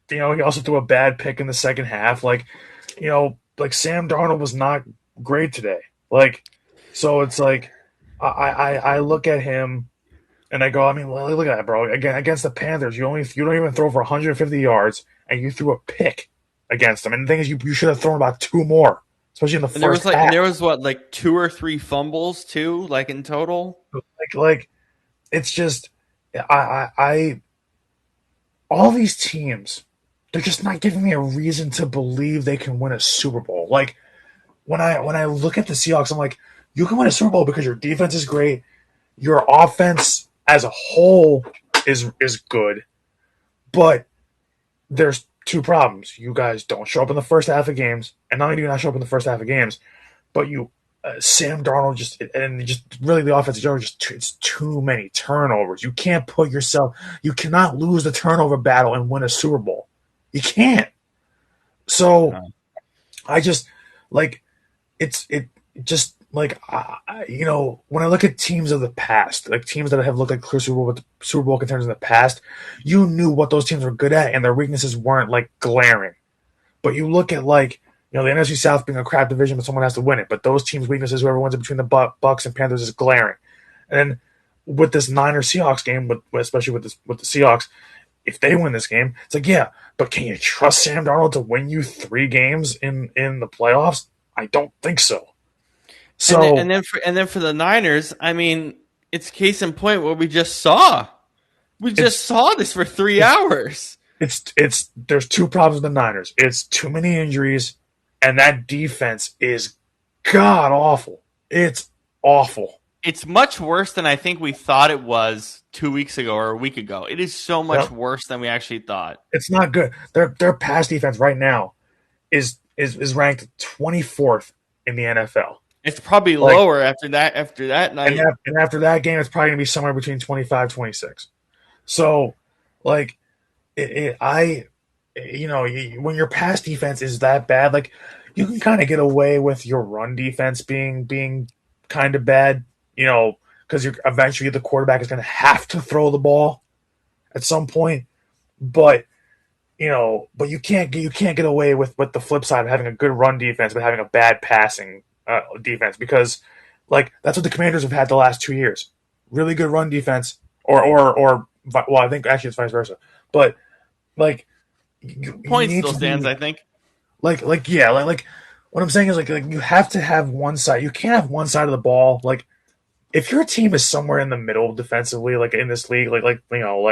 he also threw a bad pick in the second half. Like Sam Darnold was not great today. So it's like I look at him and I go, I mean, look at that, bro. Again, against the Panthers, you don't even throw for 150 yards, and you threw a pick against them. And the thing is, you should have thrown about 2 more, especially in the first half. And there was 2 or 3 fumbles too, in total. It's just I all these teams, they're just not giving me a reason to believe they can win a Super Bowl. Like when I look at the Seahawks, I'm like, you can win a Super Bowl because your defense is great, your offense as a whole is good, but there's 2 problems. You guys don't show up in the first half of games, and not only do you not show up in the first half of games, but Sam Darnold just really the offense it's too many turnovers. You cannot lose the turnover battle and win a Super Bowl. You can't. So I just when I look at teams of the past, like teams that have looked like clear Super Bowl contenders in the past, you knew what those teams were good at, and their weaknesses weren't glaring. But you look at the NFC South being a crap division, but someone has to win it. But those teams' weaknesses, whoever wins it between the Bucks and Panthers, is glaring. And then with this Niners Seahawks game, especially with the Seahawks, if they win this game, it's like, yeah, but can you trust Sam Darnold to win you 3 games in the playoffs? I don't think so. So and then for the Niners, I mean, it's case in point what we just saw. We just saw this for 3 hours. There's 2 problems with the Niners. It's too many injuries, and that defense is god awful. It's awful. It's much worse than I think we thought it was 2 weeks ago or a week ago. It is so much worse than we actually thought. It's not good. Their pass defense right now is ranked 24th in the NFL. It's probably lower after that night. And after that game, it's probably going to be somewhere between 25, 26. So, when your pass defense is that bad, you can kind of get away with your run defense being kind of bad, because eventually the quarterback is going to have to throw the ball at some point. But you can't get away with the flip side of having a good run defense but having a bad passing defense, because that's what the Commanders have had the last 2 years. Really good run defense, or I think actually it's vice versa. But point still stands, I think. What I'm saying is you have to have one side. You can't have one side of the ball. If your team is somewhere in the middle defensively, in this league,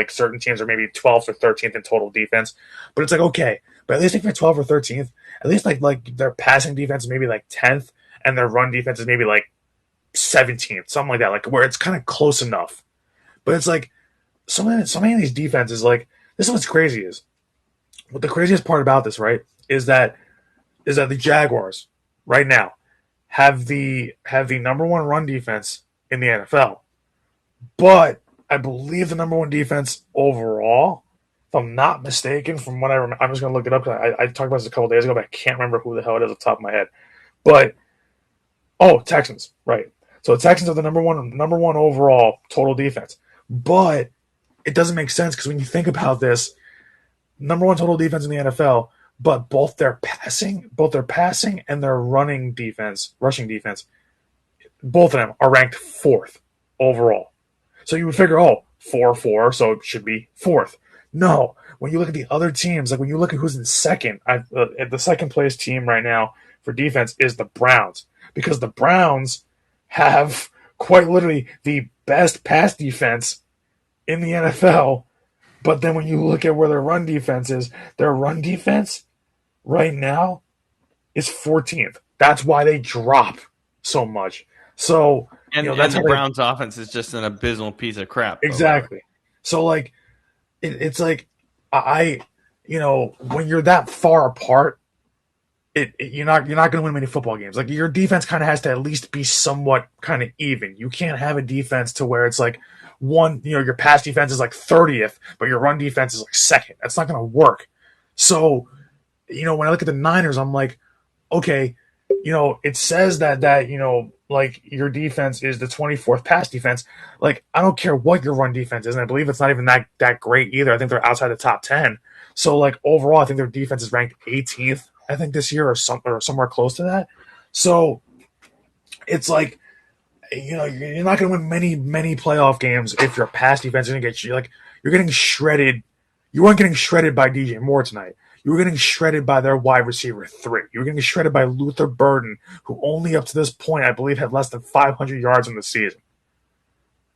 certain teams are maybe 12th or 13th in total defense, but it's okay. But at least if you're 12th or 13th, at least their passing defense is maybe 10th, and their run defense is maybe 17th, something like that, where it's kind of close enough. But it's so many of these defenses, this is what's crazy is. What the craziest part about this, right, is that the Jaguars right now have the number 1 run defense in the NFL, but I believe the number 1 defense overall, if I'm not mistaken, from what I remember, I'm just going to look it up because I talked about this a couple days ago, but I can't remember who the hell it is off the top of my head. But Texans, right? So the Texans are the number one overall total defense, but it doesn't make sense because when you think about this, number 1 total defense in the NFL, but both their passing and their rushing defense, both of them are ranked 4th overall. So you would figure, 4-4, so it should be 4th. No, when you look at the other teams, when you look at who's in second, the second place team right now for defense is the Browns, because the Browns have quite literally the best pass defense in the NFL. But then when you look at where their run defense is, their run defense right now is 14th. That's why they drop so much. So that's the Browns' offense is just an abysmal piece of crap. Exactly. So it's when you're that far apart, you're not going to win many football games. Like your defense kind of has to at least be somewhat kind of even. You can't have a defense to where it's like your pass defense is like 30th, but your run defense is like second. That's not going to work. So, when I look at the Niners, I'm like, okay, it says that like your defense is the 24th pass defense. Like I don't care what your run defense is, and I believe it's not even that great either. I think they're outside the top 10. So like overall, I think their defense is ranked 18th. I think this year or somewhere close to that. So it's like, you're not going to win many playoff games if your pass defense is going to get you. Like you're getting shredded. You weren't getting shredded by DJ Moore tonight. You were getting shredded by their wide receiver 3. You were getting shredded by Luther Burden, who only up to this point, I believe, had less than 500 yards in the season.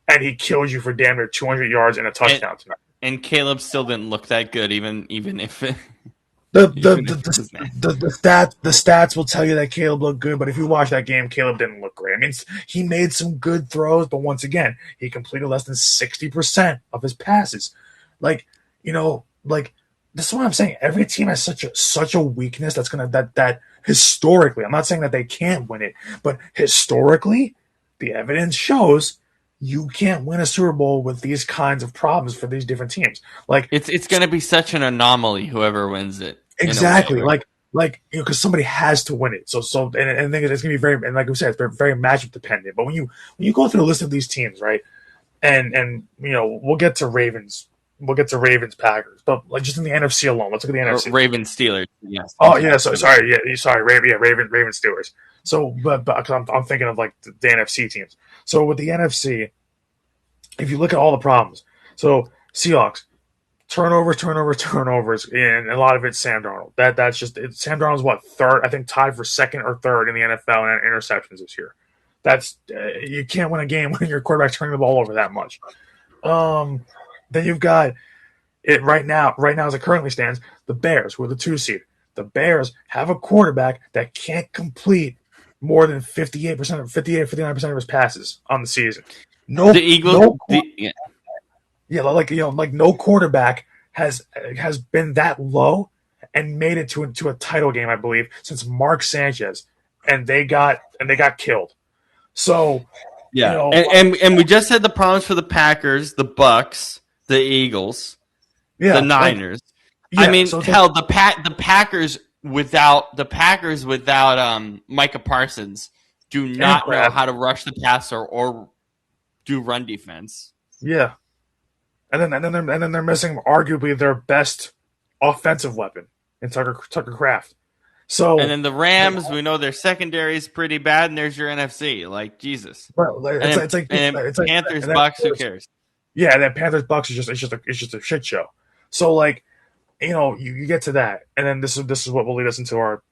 And he killed you for damn near 200 yards and a touchdown tonight. And Caleb still didn't look that good, even if it, the stats will tell you that Caleb looked good, but if you watch that game, Caleb didn't look great. I mean, he made some good throws, but once again, he completed less than 60% of his passes. Like, this is what I'm saying. Every team has such a weakness that historically, I'm not saying that they can't win it, but historically, the evidence shows you can't win a Super Bowl with these kinds of problems for these different teams. Like it's going to be such an anomaly whoever wins it. Exactly. Because somebody has to win it. So and I think it's going to be very, and like we said, it's very matchup dependent. But when you go through the list of these teams, right, and we'll get to Ravens Packers, but like just in the NFC alone, let's look at the NFC. Ravens Steelers. Yes. Oh yeah. So sorry. Yeah. Sorry. Ravens Steelers. So, but because I'm thinking of like the NFC teams. So with the NFC, if you look at all the problems, so Seahawks, turnovers, and a lot of it's Sam Darnold. That's just it. Sam Darnold's what, third? I think tied for second or third in the NFL in interceptions this year. That's you can't win a game when your quarterback's turning the ball over that much. Then you've got it right now as it currently stands, the Bears, who are the 2 seed. The Bears have a quarterback that can't complete more than 59% of his passes on the season. No, the Eagles. No quarterback has been that low and made it to a title game, I believe, since Mark Sanchez, and they got killed. So yeah, and we just had the problems for the Packers, the Bucks, the Eagles, the Niners. The Packers without Micah Parsons do not know how to rush the passer or do run defense. Yeah. And then they're missing arguably their best offensive weapon in Tucker Kraft. So and then the Rams, we know their secondary is pretty bad, and there's your NFC. Like Jesus. Well, it's like Panthers, Bucks. Who cares? Yeah, and then Panthers Bucks is just a shit show. So like, you get to that, and then this is what will lead us into our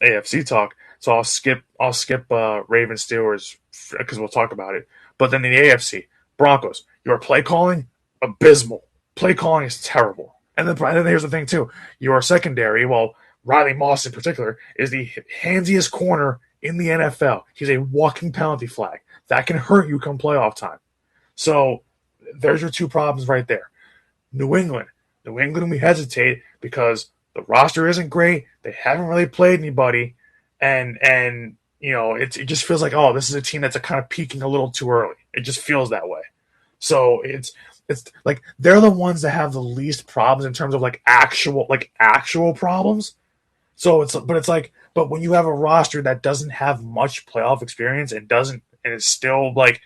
AFC talk. So I'll skip Ravens Steelers because we'll talk about it. But then in the AFC, Broncos, your play calling, abysmal. Play calling is terrible. And then here's the thing too. Your secondary, well, Riley Moss in particular, is the handsiest corner in the NFL. He's a walking penalty flag. That can hurt you come playoff time. So there's your 2 problems right there. New England, we hesitate because the roster isn't great. They haven't really played anybody. And it just feels like, oh, this is a team that's kind of peaking a little too early. It just feels that way. So it's like they're the ones that have the least problems in terms of actual problems. So but when you have a roster that doesn't have much playoff experience and is still like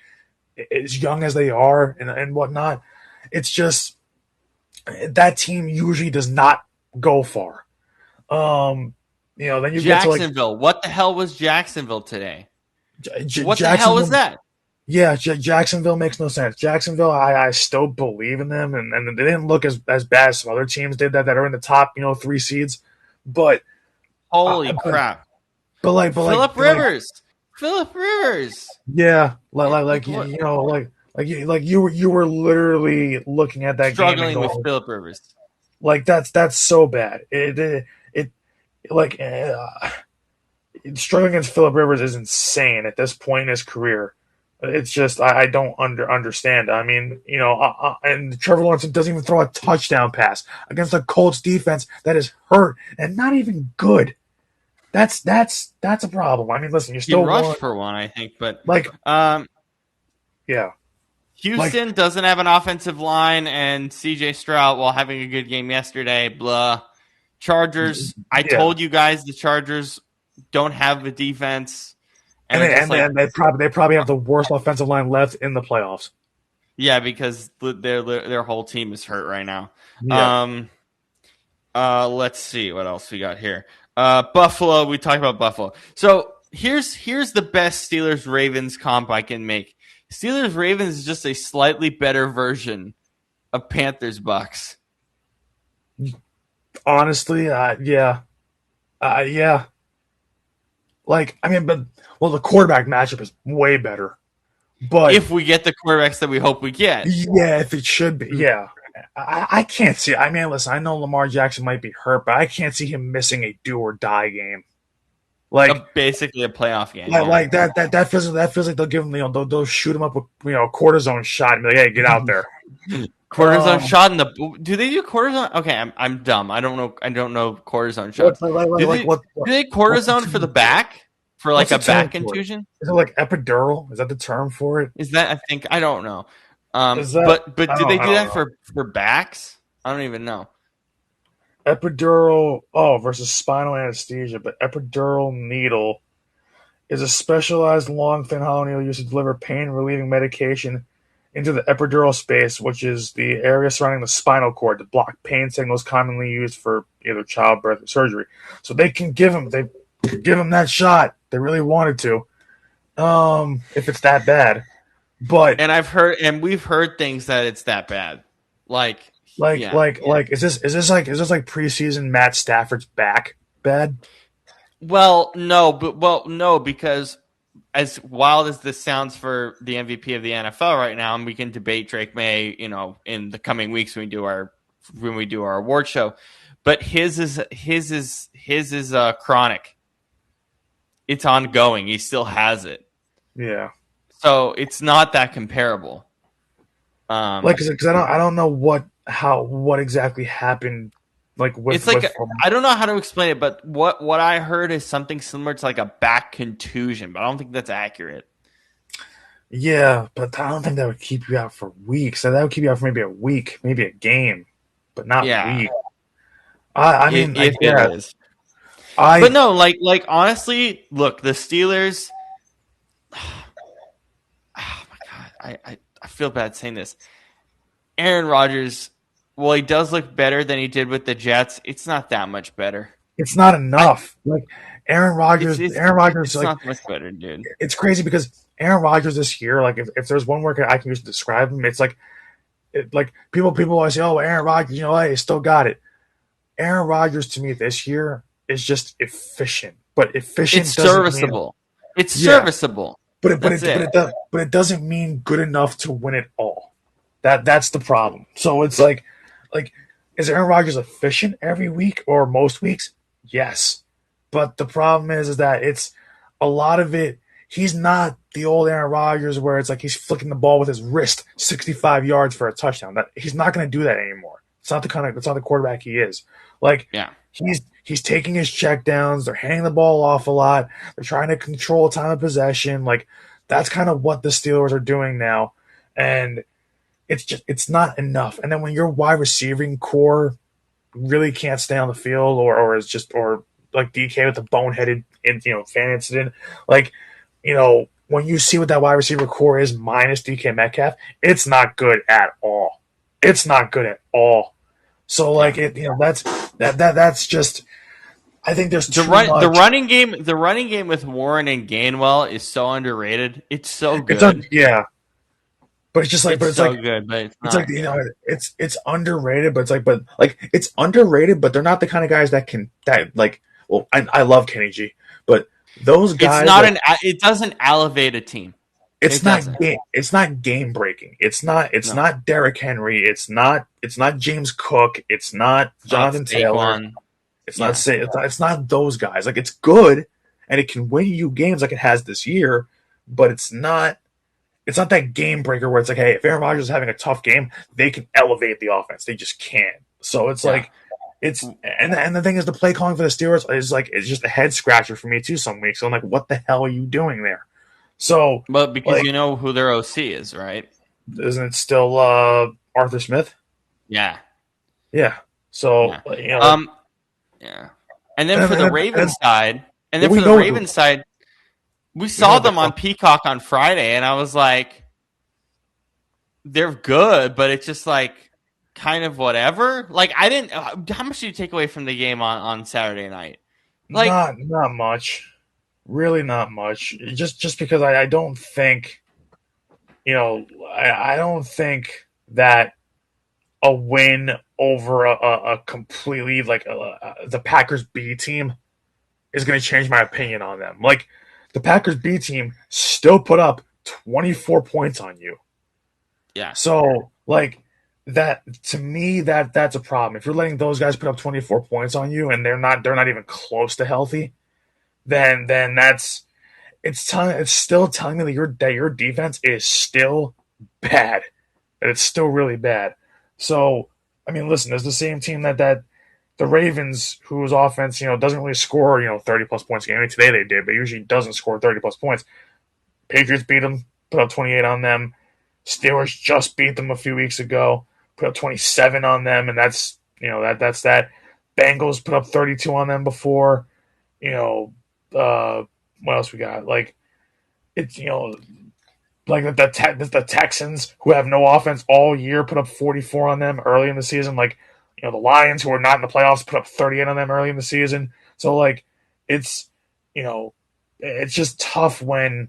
as young as they are and whatnot, it's just that team usually does not go far. Then you Jacksonville. What the hell was Jacksonville today? What the hell was that? Yeah, Jacksonville makes no sense. Jacksonville, I still believe in them, and they didn't look as bad as some other teams did that are in the top 3 seeds. But holy crap! But Phillip Rivers. Yeah, you were literally looking at that struggling game with Phillip Rivers. Like that's so bad. Struggling against Phillip Rivers is insane at this point in his career. It's just I don't understand. I mean, and Trevor Lawrence doesn't even throw a touchdown pass against a Colts defense that is hurt and not even good. That's a problem. I mean, listen, you're He still rushed one, for one, I think, but like um, yeah, Houston doesn't have an offensive line, and C.J. Stroud, while having a good game yesterday, blah. Chargers, I yeah, told you guys the Chargers don't have a defense, and and it's just like, they probably have the worst offensive line left in the playoffs. yeah, because their whole team is hurt right now. Yeah, Let's see what else we got here. Buffalo, we talked about Buffalo. So here's the best Steelers Ravens comp I can make. Steelers Ravens is just a slightly better version of Panthers Bucks. honestly, yeah. Yeah. Like, I mean, the quarterback matchup is way better. But If we get the quarterbacks that we hope we get. yeah, if it should be, yeah. I can't see. I mean, listen, I know Lamar Jackson might be hurt, but I can't see him missing a do or die game. Like, Basically a playoff game. like that feels like they'll give him, they'll shoot him up with a cortisone shot and be like, hey, get out there. Cortisone shot in the. Do they do cortisone? Okay, I'm dumb. I don't know cortisone shots. Do they cortisone for the back for like a what's the term back for it? contusion? Is it like epidural? Is that the term for it? Is that I don't know. Is that- But I do don't- they I do don't that for backs? I don't even know. Epidural, versus spinal anesthesia, but epidural needle is a specialized long, thin, hollow needle used to deliver pain-relieving medication into the epidural space, which is the area surrounding the spinal cord to block pain signals commonly used for either childbirth or surgery. So they give him that shot. They really wanted to, if it's that bad. But And we've heard things that it's that bad. is this like preseason Matt Stafford's back bad? No, because as wild as this sounds for the MVP of the NFL right now, and we can debate Drake May, in the coming weeks when we do our award show, but his is chronic. It's ongoing. He still has it, Yeah. so it's not that comparable. Because I don't know what exactly happened. It's like I don't know how to explain it, but what I heard is something similar to like a back contusion, but I don't think that's accurate. yeah, but I don't think that would keep you out for weeks. So that would keep you out for maybe a week, maybe a game, but not weeks. I mean, If yeah, it is. But no, like honestly, look, the Steelers. Oh my god, I feel bad saying this. Aaron Rodgers, well, he does look better than he did with the Jets. It's not that much better. it's not enough. Aaron Rodgers, It's not much better, dude. it's crazy because Aaron Rodgers this year, if there's one word I can use to describe him, it's like people always say, oh, Aaron Rodgers, hey, he still got it. Aaron Rodgers to me this year is just efficient, but efficient. It's doesn't serviceable. It's Yeah. serviceable. But That's it. it doesn't mean good enough to win it all. That's the problem. So it's like is Aaron Rodgers efficient every week or most weeks? Yes. But the problem is that it's a lot of it. He's not the old Aaron Rodgers where it's like he's flicking the ball with his wrist 65 yards for a touchdown. He's not going to do that anymore. It's not the quarterback he is. Yeah. He's taking his checkdowns. They're handing the ball off a lot. They're trying to control time of possession. That's kind of what the Steelers are doing now, and it's not enough. And then when your wide receiving core really can't stay on the field, or is just or like DK with the boneheaded fan incident, when you see what that wide receiver core is minus DK Metcalf, it's not good at all. It's not good at all. So that's just. I think there's The running game with Warren and Gainwell is so underrated. It's so good. But it's just good, but it's not. It's underrated, but it's underrated, but they're not the kind of guys I love Kenny G, but those guys. It's not it doesn't elevate a team. It's not game breaking. It's not Derrick Henry. It's not James Cook. It's not Jonathan Taylor. It's not those guys. It's good and it can win you games like it has this year, but it's not that game breaker where it's like, hey, if Aaron Rodgers is having a tough game, they can elevate the offense. They just can't. So it's And the thing is, the play calling for the Steelers is like it's just a head scratcher for me too. Some weeks, so I'm like, what the hell are you doing there? So, But because like, you know who their OC is, right? isn't it still Arthur Smith? Yeah. Yeah. So Yeah. you know, Yeah. And then for the Ravens side, we saw know the them on Peacock on Friday, and I was like, they're good, but it's just like kind of whatever. Like I didn't. How much did you take away from the game on Saturday night? Like not much, really not much. Just because I don't think, I don't think that a win over a completely like the Packers B team is going to change my opinion on them. Like the Packers B team still put up 24 points on you. yeah. So like that to me that's a problem. If you're letting those guys put up 24 points on you and they're not even close to healthy, then it's still telling me that your defense is still bad. That it's still really bad. So I mean, listen, there's the same team that the Ravens, whose offense, doesn't really score, 30 plus points a game. I mean, today they did, but usually doesn't score 30 plus points. Patriots beat them, put up 28 on them. Steelers just beat them a few weeks ago, put up 27 on them, and that's that's that. Bengals put up 32 on them before. What else we got? Like it's like the Texans, who have no offense all year, put up 44 on them early in the season. Like the Lions, who are not in the playoffs, put up 38 on them early in the season. So like it's it's just tough when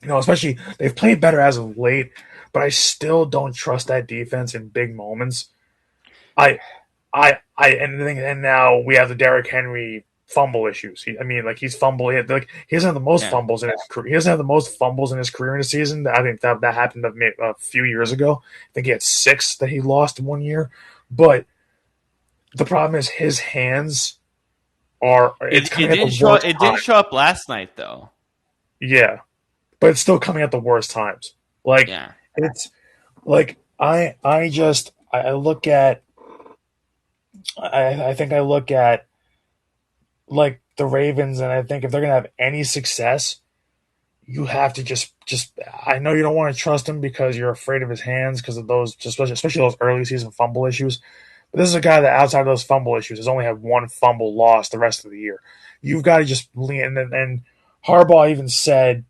especially they've played better as of late, but I still don't trust that defense in big moments. And now we have the Derrick Henry fumble issues. He's fumbled. He doesn't have the most fumbles in his career. He doesn't have the most fumbles in his career in a season. I think that happened a few years ago. I think he had 6 that he lost in 1 year. But the problem is his hands are. It didn't show up last night though. Yeah, but it's still coming at the worst times. Like it's like I look at. I think I look at like the Ravens, and I think if they're gonna have any success, you have to just. I know you don't want to trust him because you're afraid of his hands because of those, especially those early season fumble issues. But this is a guy that, outside of those fumble issues, has only had 1 fumble lost the rest of the year. You've got to just lean. And Harbaugh even said,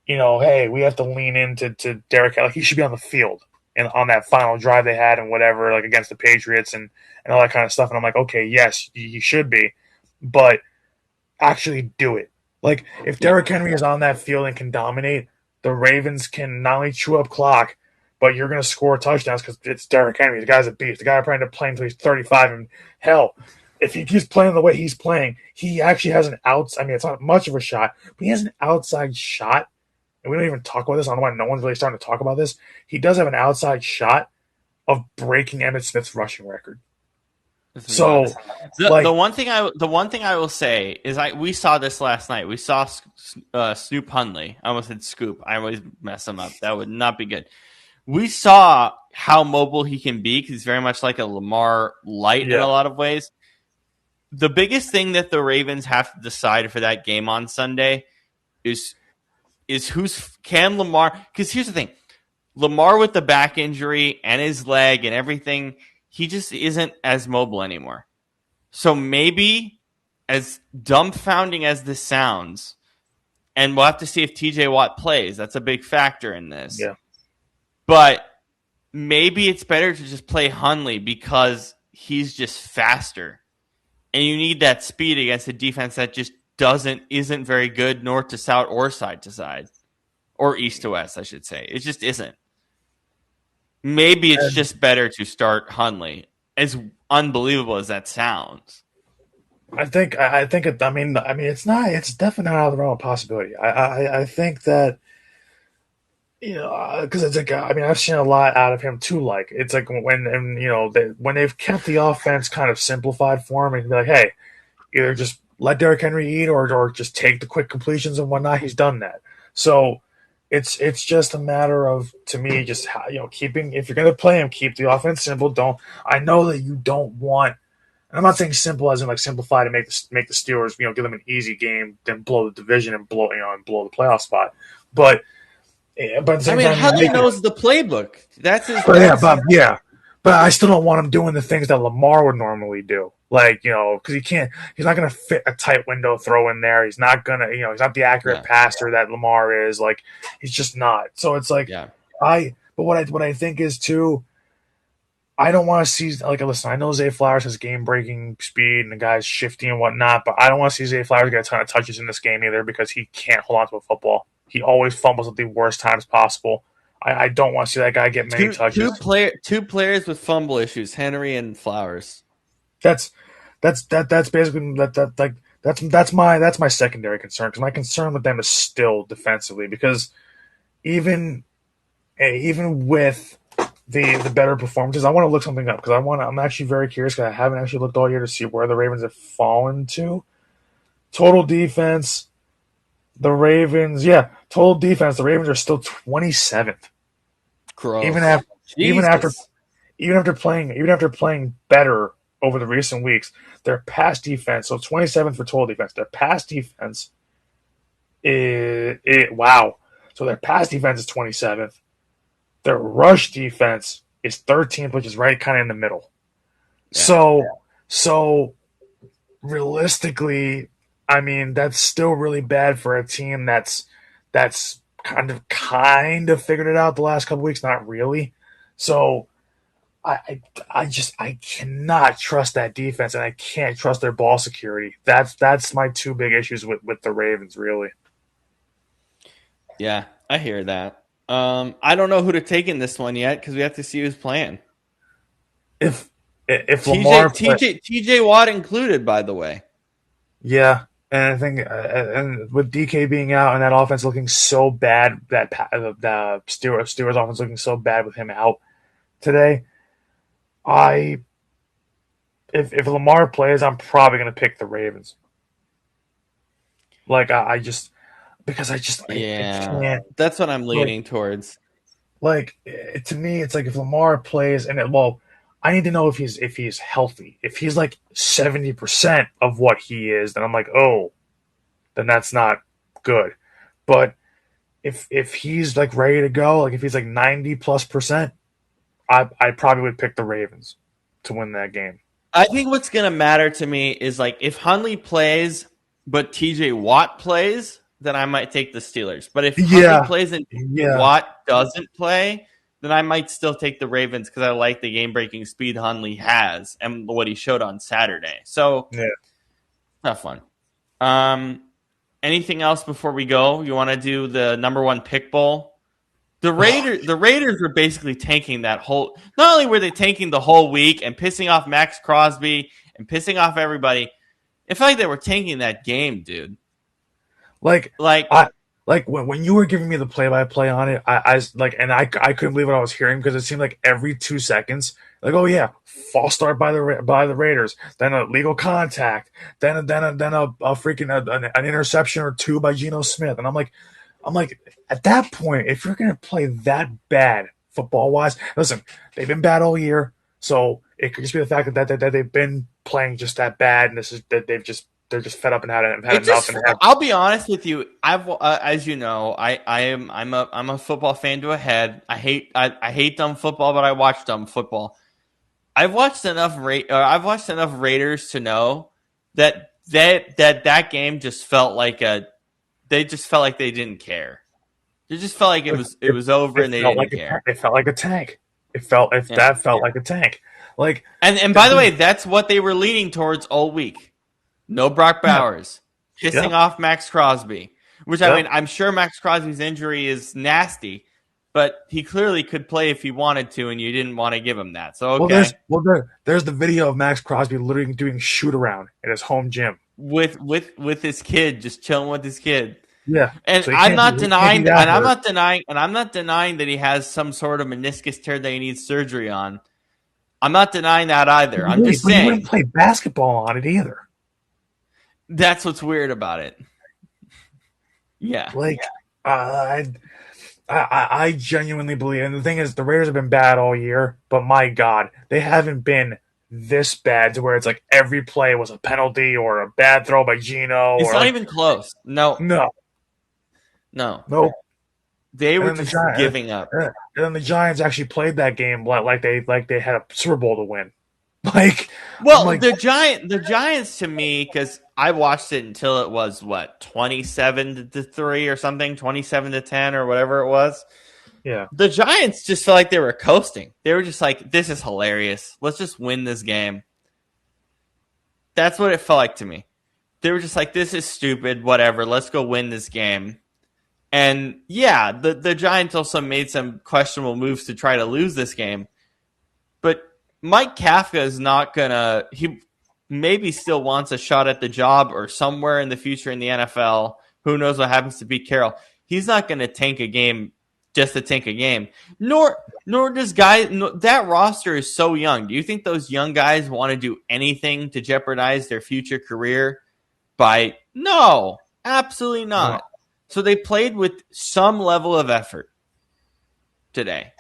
hey, we have to lean into Derrick. Like he should be on the field and on that final drive they had and whatever, like against the Patriots and all that kind of stuff. And I'm like, okay, yes, you should be, but actually do it. Like if Derrick Henry is on that field and can dominate, the Ravens can not only chew up clock, but you're going to score touchdowns because it's Derrick Henry. The guy's a beast. The guy probably end up playing until he's 35. And hell, if he keeps playing the way he's playing, he actually has an outside. I mean, it's not much of a shot, but he has an outside shot. And we don't even talk about this. I don't know why no one's really starting to talk about this. He does have an outside shot of breaking Emmitt Smith's rushing record. So the one thing I will say is we saw this last night. We saw Snoop Hundley. I almost said Scoop. I always mess him up. That would not be good. We saw how mobile he can be because he's very much like a Lamar light in a lot of ways. The biggest thing that the Ravens have to decide for that game on Sunday is can Lamar, because here's the thing. Lamar with the back injury and his leg and everything, he just isn't as mobile anymore. So maybe, as dumbfounding as this sounds, and we'll have to see if TJ Watt plays. That's a big factor in this. Yeah. But maybe it's better to just play Hundley because he's just faster. And you need that speed against a defense that just isn't very good north to south or side to side. Or east to west, I should say. It just isn't. Maybe it's just better to start Hundley, as unbelievable as that sounds. I think it's not. It's definitely not out of the realm of possibility. I think that because it's like I've seen a lot out of him too. Like it's like when they've kept the offense kind of simplified for him and be like, hey, either just let Derrick Henry eat or just take the quick completions and whatnot. He's done that. So it's just a matter of, to me, just how, keeping, if you're going to play him, keep the offense simple. I know that you don't want And I'm not saying simple as in like simplify to make the Steelers, give them an easy game, then blow the division and blow the playoff spot. But at the I same mean, time, Huntley knows the playbook. That's his. but but I still don't want him doing the things that Lamar would normally do. Like, because he's not going to fit a tight window throw in there. He's not going to, he's not the accurate passer that Lamar is. Like, he's just not. So it's like, but what I think is too, I don't want to see, like, listen, I know Zay Flowers has game breaking speed and the guy's shifty and whatnot, but I don't want to see Zay Flowers get a ton of touches in this game either because he can't hold on to a football. He always fumbles at the worst times possible. I don't want to see that guy get many touches. Two players with fumble issues, Henry and Flowers. That's basically that's my secondary concern, because my concern with them is still defensively, because even with the better performances, I want to look something up because I'm actually very curious because I haven't actually looked all year to see where the Ravens have fallen to. Total defense, the Ravens are still 27th. Gross. Even after playing better over the recent weeks, their pass defense, so 27th for total defense. Their pass defense wow. So their pass defense is 27th. Their rush defense is 13th, which is right kind of in the middle. Yeah. So realistically, I mean, that's still really bad for a team that's kind of figured it out the last couple weeks. Not really. So I cannot trust that defense, and I can't trust their ball security. That's my two big issues with the Ravens, really. Yeah, I hear that. I don't know who to take in this one yet because we have to see who's playing. If Lamar TJ Watt included, by the way. Yeah, and I think and with DK being out and that offense looking so bad, that the Steelers offense looking so bad with him out today, if Lamar plays, I'm probably going to pick the Ravens. Like I can't. That's what I'm leaning towards. Like, to me, it's like if Lamar plays, I need to know if he's healthy. If he's like 70% of what he is, then I'm like, oh, then that's not good. But if he's like ready to go, like if he's like 90+%, I probably would pick the Ravens to win that game. I think what's going to matter to me is like if Hundley plays, but TJ Watt plays, then I might take the Steelers. But if Hundley plays and Watt doesn't play, then I might still take the Ravens because I like the game-breaking speed Hundley has and what he showed on Saturday. So, tough one. Anything else before we go? You want to do the number one pick bowl? The Raiders were basically tanking that whole. Not only were they tanking the whole week and pissing off Max Crosby and pissing off everybody, it felt like they were tanking that game, dude. Like when you were giving me the play-by-play on it, I couldn't believe what I was hearing because it seemed like every 2 seconds, like, oh yeah, false start by the Raiders, then a legal contact, then a freaking an interception or two by Geno Smith, and I'm like, at that point, if you're gonna play that bad football-wise, listen, they've been bad all year, so it could just be the fact that they've been playing just that bad, and this is that they're just fed up and had enough. I'll be honest with you. As you know, I'm a football fan to a head. I hate dumb football, but I watch dumb football. I've watched enough Raiders to know that game just felt like they didn't care. It just felt like it was over and they didn't care. It felt like a tank. That felt like a tank. Like and by the way, that's what they were leaning towards all week. No Brock Bowers. Pissing off Max Crosby. Which, I mean, I'm sure Max Crosby's injury is nasty, but he clearly could play if he wanted to, and you didn't want to give him that. So, okay. There's the video of Max Crosby literally doing shoot-around at his home gym. With his kid, just chilling with his kid. Yeah. And so I'm not denying that he has some sort of meniscus tear that he needs surgery on. I'm not denying that either. I'm just saying. He wouldn't play basketball on it either. That's what's weird about it. Yeah. Like, I genuinely believe, and the thing is, the Raiders have been bad all year, but my God, they haven't been this bad to where it's like every play was a penalty or a bad throw by Gino. It's or not like, even close. No. no. They And were then just giving up. And then the Giants actually played that game like they had a Super Bowl to win. Like, Well, like, the Giants to me, because I watched it until it was 27-3 or something, 27-10 or whatever it was. yeah, The Giants just felt like they were coasting. They were just like, "This is hilarious. Let's just win this game." That's what it felt like to me. They were just like, "This is stupid. Whatever. Let's go win this game." And yeah, the Giants also made some questionable moves to try to lose this game, but Mike Kafka is not gonna. He maybe still wants a shot at the job or somewhere in the future in the NFL. Who knows what happens to Pete Carroll? He's not going to tank a game just to tank a game. Nor does that roster is so young. Do you think those young guys want to do anything to jeopardize their future career? No, absolutely not. No. So they played with some level of effort today.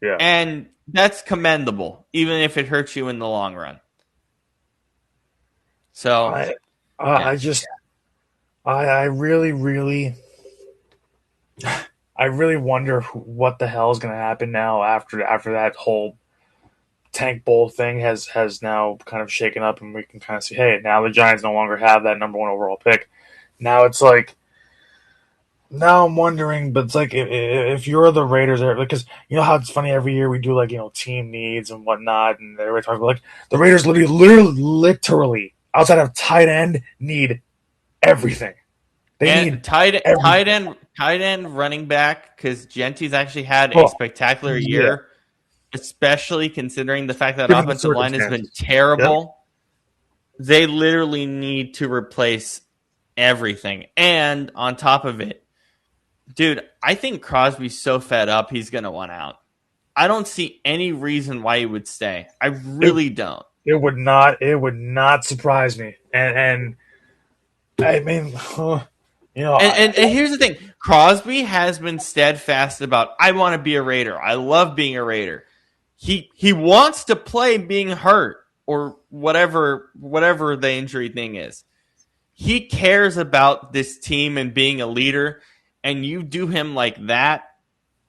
yeah. And that's commendable, even if it hurts you in the long run. So I really wonder what the hell is going to happen now after that whole Tank Bowl thing has now kind of shaken up, and we can kind of see, hey, now the Giants no longer have that number 1 overall pick. Now it's like, now I'm wondering, but it's like if you're the Raiders, because you know how it's funny every year we do like team needs and whatnot, and everybody talks about like the Raiders literally outside of tight end need everything. They need tight end running back, because Gentry's actually had a spectacular year, especially considering the fact that offensive line has been terrible. Yep. They literally need to replace everything, and on top of it, dude, I think Crosby's so fed up he's going to want out. I don't see any reason why he would stay. I really don't. It would not surprise me. And I mean, and here's the thing. Crosby has been steadfast about, I want to be a Raider. I love being a Raider. He wants to play being hurt or whatever the injury thing is. He cares about this team and being a leader. And you do him like that,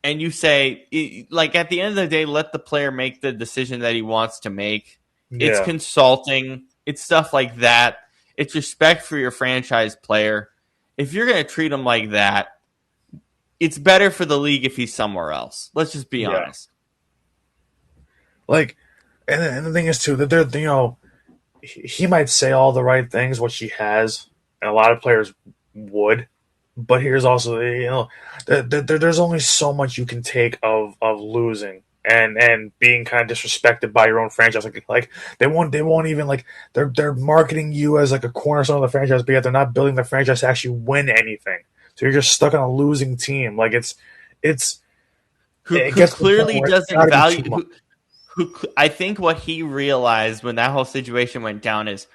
and you say, like, at the end of the day, let the player make the decision that he wants to make. Yeah. It's consulting. It's stuff like that. It's respect for your franchise player. If you're going to treat him like that, it's better for the league if he's somewhere else. Let's just be honest. Like, and the thing is, too, that he might say all the right things, which he has, and a lot of players would. But here's also, there's only so much you can take of losing and being kind of disrespected by your own franchise. Like they won't even like they're marketing you as like a cornerstone of the franchise, but yet they're not building the franchise to actually win anything. So you're just stuck on a losing team. Like who clearly doesn't value. Who I think what he realized when that whole situation went down is,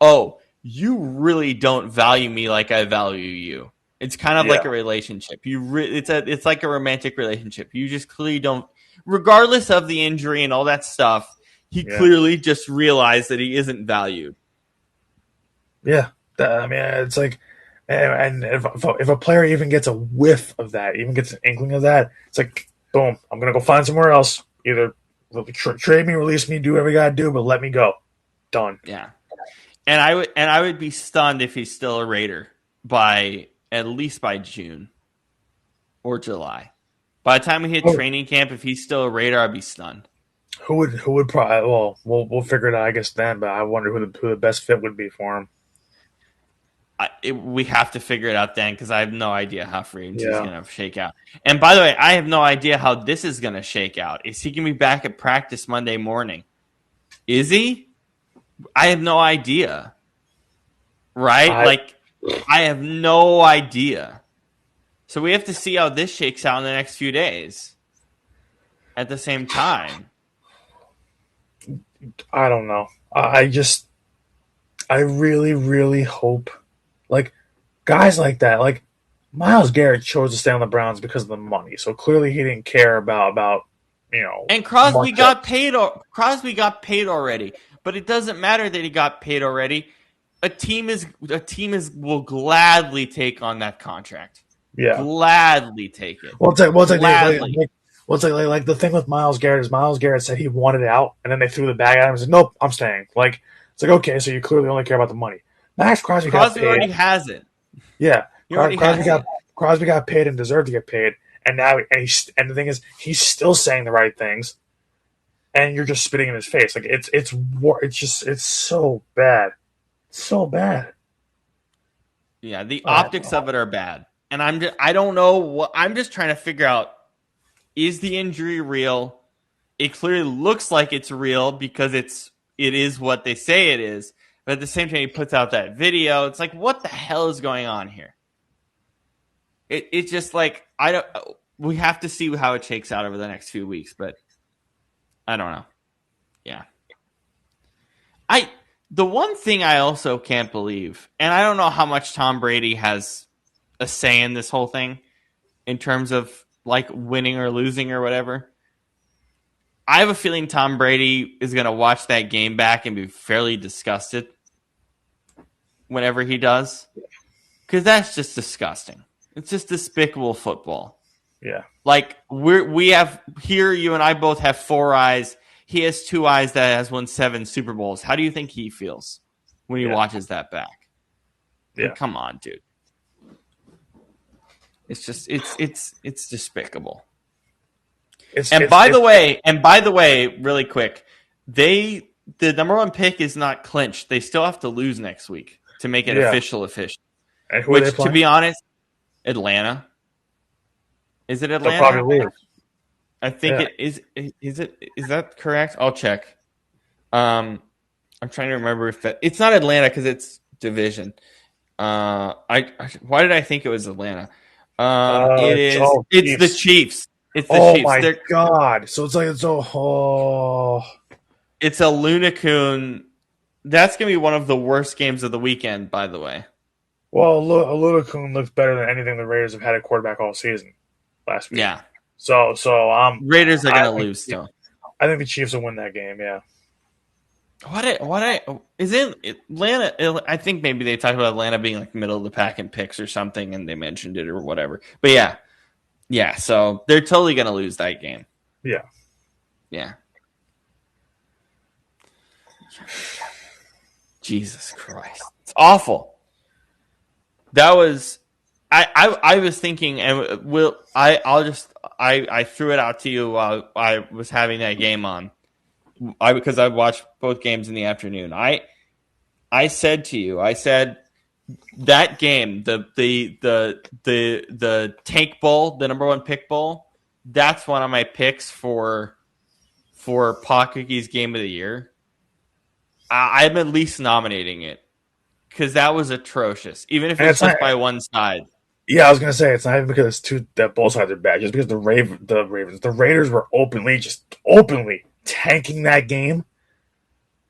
oh, you really don't value me like I value you. It's kind of like a relationship. It's like a romantic relationship. You just clearly don't, regardless of the injury and all that stuff. He clearly just realized that he isn't valued. Yeah, I mean, it's like, and if a player even gets a whiff of that, even gets an inkling of that, it's like, boom, I'm gonna go find somewhere else. Either trade me, release me, do whatever you gotta do, but let me go. Done. Yeah, and I would be stunned if he's still a Raider at least by June or July. By the time we hit training camp, if he's still a Raider, I'd be stunned. Who would probably? Well, we'll figure it out, I guess, then. But I wonder who the best fit would be for him. We have to figure it out then, because I have no idea how free agency is going to shake out. And by the way, I have no idea how this is going to shake out. Is he going to be back at practice Monday morning? Is he? I have no idea. Right? I have no idea. So we have to see how this shakes out in the next few days. At the same time. I don't know. I really, really hope, like, guys like that, like Myles Garrett chose to stay on the Browns because of the money. So clearly he didn't care about And Crosby got paid. Crosby got paid already. But it doesn't matter that he got paid already. A team will gladly take on that contract. Yeah. Gladly take it. Well, Gladly. like the thing with Myles Garrett is Myles Garrett said he wanted out, and then they threw the bag at him and said, "Nope, I'm staying." Like it's like, okay, so you clearly only care about the money. Max Crosby got paid. already has it. Yeah, He already has it. Crosby got paid and deserved to get paid, and now and the thing is, he's still saying the right things, and you're just spitting in his face. Like it's so bad, so bad. Yeah, the optics of it are bad, and I don't know what I'm just trying to figure out. Is the injury real? It clearly looks like it's real because it is what they say it is. But at the same time, he puts out that video. It's like, what the hell is going on here? It's just like we have to see how it shakes out over the next few weeks, but I don't know. Yeah. The one thing I also can't believe, and I don't know how much Tom Brady has a say in this whole thing in terms of like winning or losing or whatever. I have a feeling Tom Brady is going to watch that game back and be fairly disgusted whenever he does. Because that's just disgusting. It's just despicable football. Yeah. Like we have here, you and I both have 4 eyes. He has 2 eyes that has won 7 Super Bowls. How do you think he feels when he watches that back? Yeah. Like, come on, dude. It's just it's despicable. By the way, really quick, the number 1 pick is not clinched. They still have to lose next week to make it official. And who are they Which, playing? to be honest, Atlanta. Is it Atlanta? They'll probably lose. I think it is. Is that correct? I'll check. I'm trying to remember if it's not Atlanta because it's division. Why did I think it was Atlanta? It is. It's the Chiefs. It's the Chiefs. My God! So it's like it's It's a Lunacoon. That's gonna be one of the worst games of the weekend, by the way. Well, Ludacune looks better than anything the Raiders have had at quarterback all season last week. Yeah. So Raiders are gonna lose still. I think the Chiefs will win that game. Yeah. Is it Atlanta? I think maybe they talked about Atlanta being like middle of the pack in picks or something, and they mentioned it or whatever. But yeah. So they're totally gonna lose that game. Yeah. Yeah. Jesus Christ, it's awful. That was, I was thinking, and I threw it out to you while I was having that game on. Because I watched both games in the afternoon. I said to you, that game, the Tank Bowl, the number 1 pick bowl, that's one of my picks for Pockety's game of the year. I'm at least nominating it because that was atrocious, even if it's just by one side. Yeah, I was gonna say it's not even because that both sides are bad, just because the Raiders were openly tanking that game.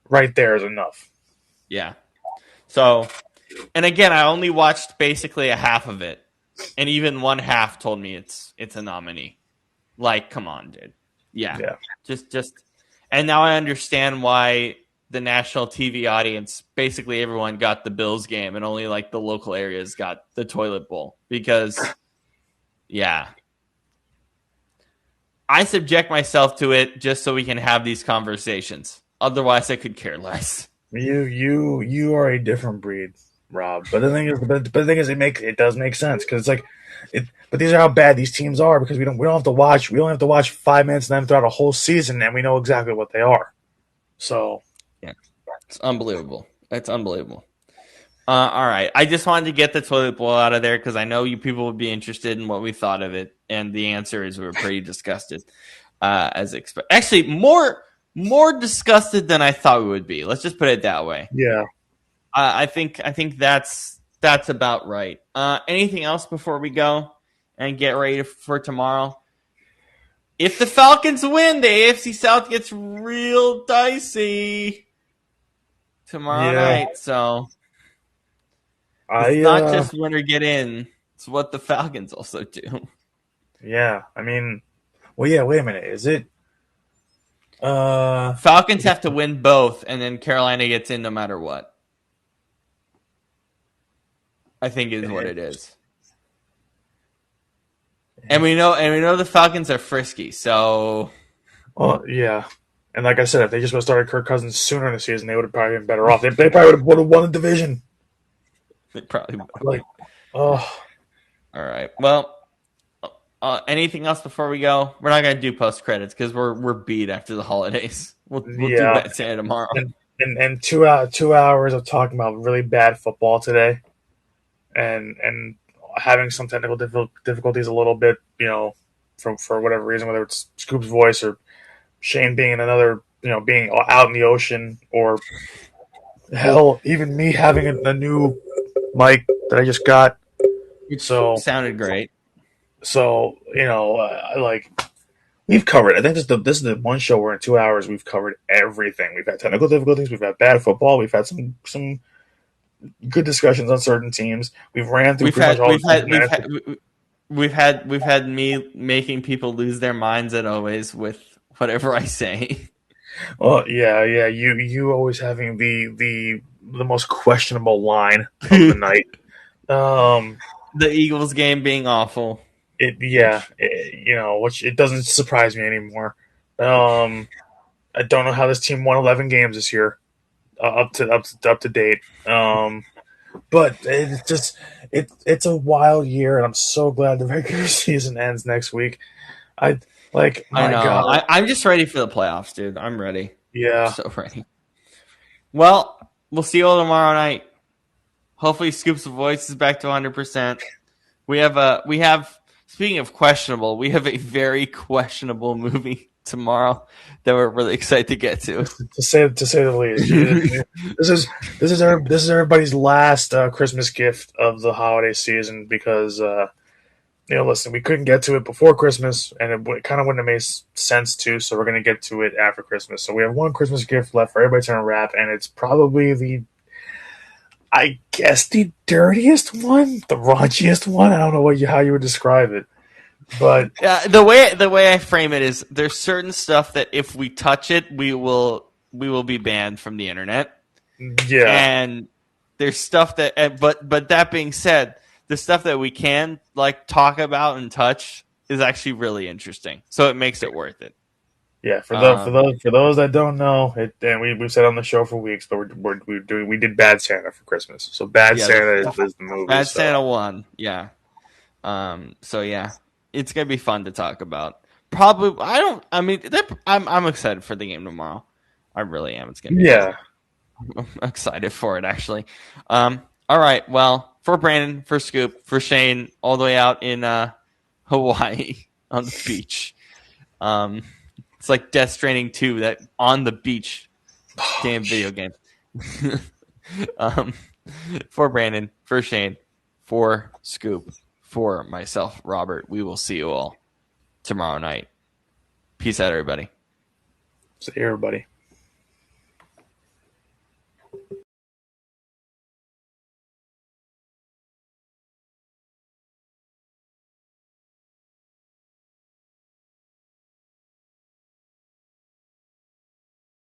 Right there is enough. Yeah. So, and again, I only watched basically a half of it, and even one half told me it's a nominee. Like, come on, dude. Yeah. Just, and now I understand why the national TV audience, basically everyone got the Bills game, and only like the local areas got the toilet bowl because, I subject myself to it just so we can have these conversations. Otherwise, I could care less. You are a different breed, Rob. But the thing is, it does make sense because it's like, but these are how bad these teams are because we only have to watch 5 minutes of them throughout a whole season, and we know exactly what they are. So, yeah, it's unbelievable. It's unbelievable. All right, I just wanted to get the toilet bowl out of there because I know you people would be interested in what we thought of it, and the answer is we were pretty disgusted, as expected. Actually, more disgusted than I thought we would be. Let's just put it that way. Yeah, I think that's about right. Anything else before we go and get ready for tomorrow? If the Falcons win, the AFC South gets real dicey tomorrow night. So it's not just winner get in; it's what the Falcons also do. Yeah, I mean, well, yeah. Wait a minute, is it? Falcons have to win both, and then Carolina gets in no matter what. I think is what it is. And we know the Falcons are frisky, so Well, yeah. And like I said, if they just would have started Kirk Cousins sooner in the season, they would have probably been better off. They probably would have won the division. they probably will. Like, oh, All right. Well, anything else before we go? We're not gonna do post credits because we're beat after the holidays. We'll do Yeah. that Santa tomorrow. and 2 hours of talking about really bad football today, and having some technical difficulties a little bit, for whatever reason, whether it's Scoop's voice or Shane being in another, being out in the ocean, or hell, even me having a new mic that I just got. So Sounded great. So we've covered. I think this is the one show where in 2 hours we've covered everything. We've had technical difficulties. We've had bad football. We've had some good discussions on certain teams. We've ran through We've had me making people lose their minds at always with whatever I say. Well, yeah. You always having the most questionable line of the night. The Eagles game being awful. Which it doesn't surprise me anymore. I don't know how this team won 11 games this year, up to date. But it's just it's a wild year, and I'm so glad the regular season ends next week. I know. God. I'm just ready for the playoffs, dude. I'm ready. Yeah, I'm so ready. Well, we'll see you all tomorrow night. Hopefully, Scoops of Voice is back to 100%. We have. Speaking of questionable, we have a very questionable movie tomorrow that we're really excited to get to. To say the least. This is everybody's last Christmas gift of the holiday season because listen, we couldn't get to it before Christmas, and it kind of wouldn't have made sense to. So we're going to get to it after Christmas. So we have one Christmas gift left for everybody to unwrap, and it's probably the dirtiest one, the raunchiest one. I don't know how you would describe it, but the way I frame it is there's certain stuff that if we touch it, we will be banned from the internet. Yeah, and there's stuff that, but that being said, the stuff that we can talk about and touch is actually really interesting, so it makes it worth it. Yeah, for those that don't know, and we've said on the show for weeks, but we did Bad Santa for Christmas. So Santa is the movie. Bad Santa 1, yeah. So yeah, it's gonna be fun to talk about. Probably, I'm excited for the game tomorrow. I really am. It's gonna be fun. I'm excited for it actually. All right, well, for Brandon, for Scoop, for Shane, all the way out in Hawaii on the beach. It's like Death Stranding 2, that on the beach damn video game. For Brandon, for Shane, for Scoop, for myself, Robert, we will see you all tomorrow night. Peace out, everybody. See everybody.